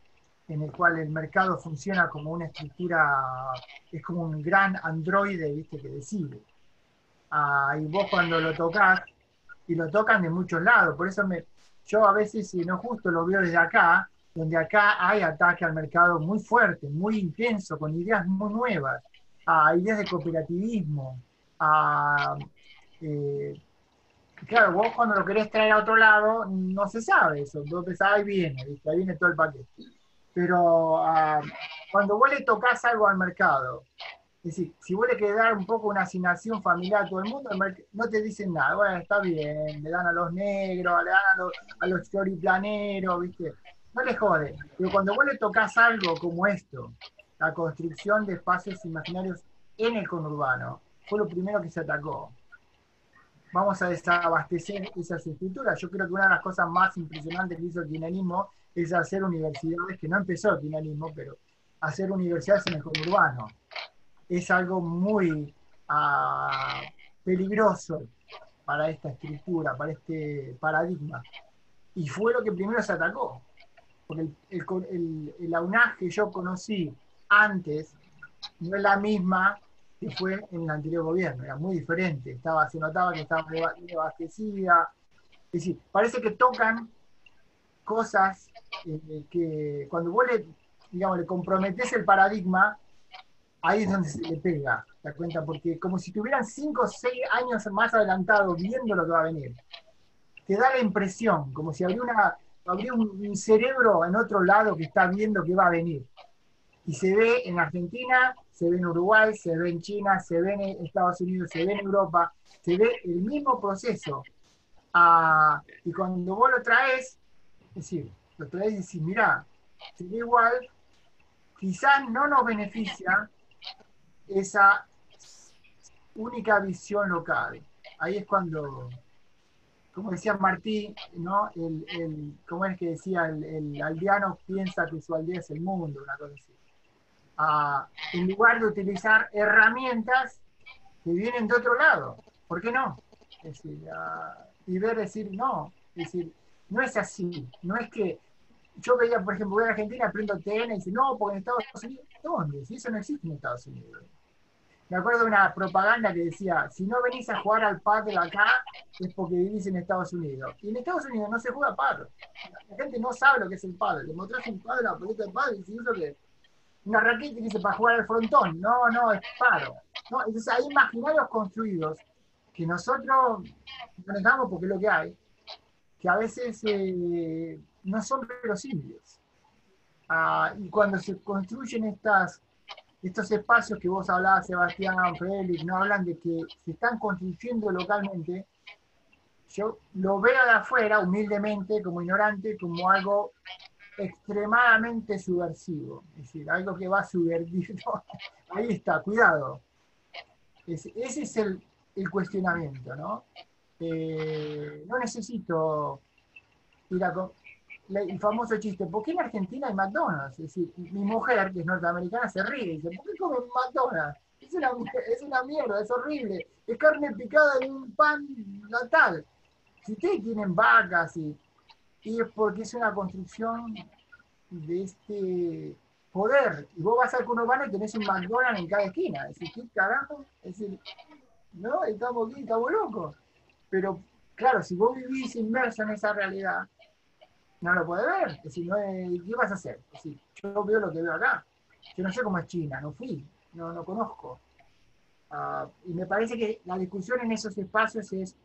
en el cual el mercado funciona como una estructura, es como un gran androide, ¿viste? Que decide. Y vos cuando lo tocas, y lo tocan de muchos lados, por eso yo a veces, si no justo, lo veo desde acá, donde acá hay ataque al mercado muy fuerte, muy intenso, con ideas muy nuevas, a ideas de cooperativismo, a, eh, claro, vos cuando lo querés traer a otro lado, no se sabe eso, vos pensás, ahí viene, ¿viste? Ahí viene todo el paquete. Pero cuando vos le tocas algo al mercado, es decir, si vos le querés dar un poco una asignación familiar a todo el mundo, no te dicen nada. Bueno, está bien, le dan a los negros, le dan a los choriplaneros, ¿viste? No les jode. Pero cuando vos le tocas algo como esto, la construcción de espacios imaginarios en el conurbano, fue lo primero que se atacó. Vamos a desabastecer esas estructuras. Yo creo que una de las cosas más impresionantes que hizo el kirchnerismo es hacer universidades, que no empezó el kirchnerismo, pero hacer universidades en el conurbano. Es algo muy peligroso para esta estructura, para este paradigma. Y fue lo que primero se atacó. Porque la UNAG que yo conocí antes no es la misma que fue en el anterior gobierno, era muy diferente. Se notaba que estaba abastecida. Es decir, parece que tocan cosas que cuando vos le comprometés el paradigma, ahí es donde se le pega, ¿te das cuenta? Porque como si tuvieran 5 o 6 años más adelantado viendo lo que va a venir. Te da la impresión, como si habría un cerebro en otro lado que está viendo que va a venir. Y se ve en Argentina, se ve en Uruguay, se ve en China, se ve en Estados Unidos, se ve en Europa, se ve el mismo proceso. Y cuando vos lo traes, es decir, lo traes y decís, mirá, se ve igual, quizás no nos beneficia esa única visión local. Ahí es cuando, como decía Martí, ¿no? ¿Cómo es que decía? El aldeano piensa que su aldea es el mundo, una cosa así. En lugar de utilizar herramientas que vienen de otro lado. ¿Por qué no? Es decir, y decir, no. Es decir, no es así. No es que yo veía, por ejemplo, voy a Argentina, prendo TN y dice, no, porque en Estados Unidos, ¿dónde? Si eso no existe en Estados Unidos. Me acuerdo de una propaganda que decía, si no venís a jugar al pádel acá, es porque vivís en Estados Unidos. Y en Estados Unidos no se juega pádel. La gente no sabe lo que es el pádel. Le mostrás un pádel, la pelota de pádel, y si eso que una raqueta que dice para jugar al frontón. No, es paro. ¿No? Entonces hay imaginarios construidos que nosotros manejamos porque es lo que hay, que a veces no son verosímiles. Y cuando se construyen estos espacios que vos hablabas, Sebastián, Félix, no hablan de que se están construyendo localmente, yo lo veo de afuera, humildemente, como ignorante, como algo extremadamente subversivo, es decir, algo que va a subvertir. Ahí está, cuidado. Ese es el cuestionamiento, ¿no? No necesito ir a... El famoso chiste, ¿por qué en Argentina hay McDonald's? Es decir, mi mujer, que es norteamericana, se ríe y dice, ¿por qué comen McDonald's? Es una mierda, es horrible. Es carne picada de un pan natal. Si ustedes tienen vacas y es porque es una construcción de este poder. Y vos vas al conurbano y tenés un McDonald's en cada esquina. Es decir, ¿qué carajo? Es decir, no, estamos aquí, estamos locos. Pero, claro, si vos vivís inmerso en esa realidad, no lo podés ver. Es decir, ¿qué vas a hacer? Es decir, yo veo lo que veo acá. Yo no sé cómo es China, no fui, no conozco. Y me parece que la discusión en esos espacios es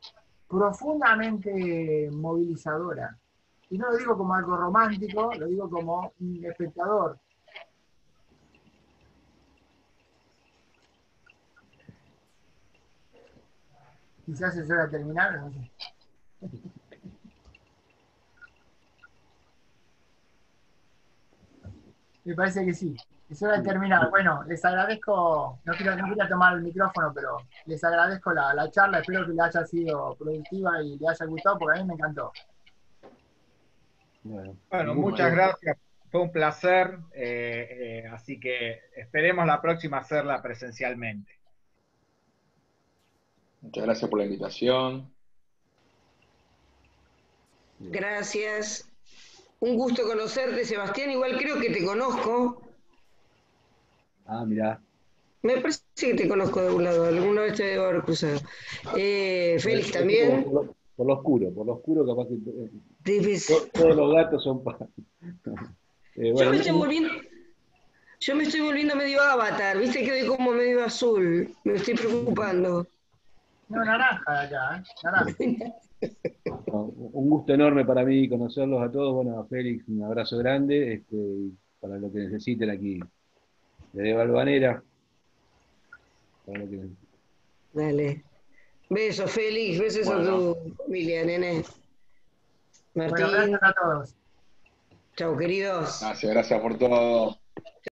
profundamente movilizadora. Y no lo digo como algo romántico, lo digo como un espectador. Quizás es hora de terminar, no sé. Me parece que sí. Es hora de terminar. Bueno, les agradezco, no quiero tomar el micrófono, pero les agradezco la charla. Espero que le haya sido productiva y le haya gustado, porque a mí me encantó. Bueno, muchas gracias. Fue un placer. Así que esperemos la próxima hacerla presencialmente. Muchas gracias por la invitación. Gracias. Un gusto conocerte, Sebastián. Igual creo que te conozco. Ah, mirá. Me parece que te conozco de algún lado. Alguna vez te debo haber cruzado. Félix también. Por lo oscuro capaz que Debes- todos los gatos son para... Yo bueno, me estoy volviendo medio avatar. Viste que hoy como medio azul. Me estoy preocupando. No, naranja de acá, naranja. un gusto enorme para mí conocerlos a todos. Bueno, a Félix, un abrazo grande. Y para lo que necesiten aquí, de Valvanera. Para lo que... Dale. Besos, Félix. Besos a tu familia, nene. Martín. Bueno, gracias a todos. Chau, queridos. Gracias por todo.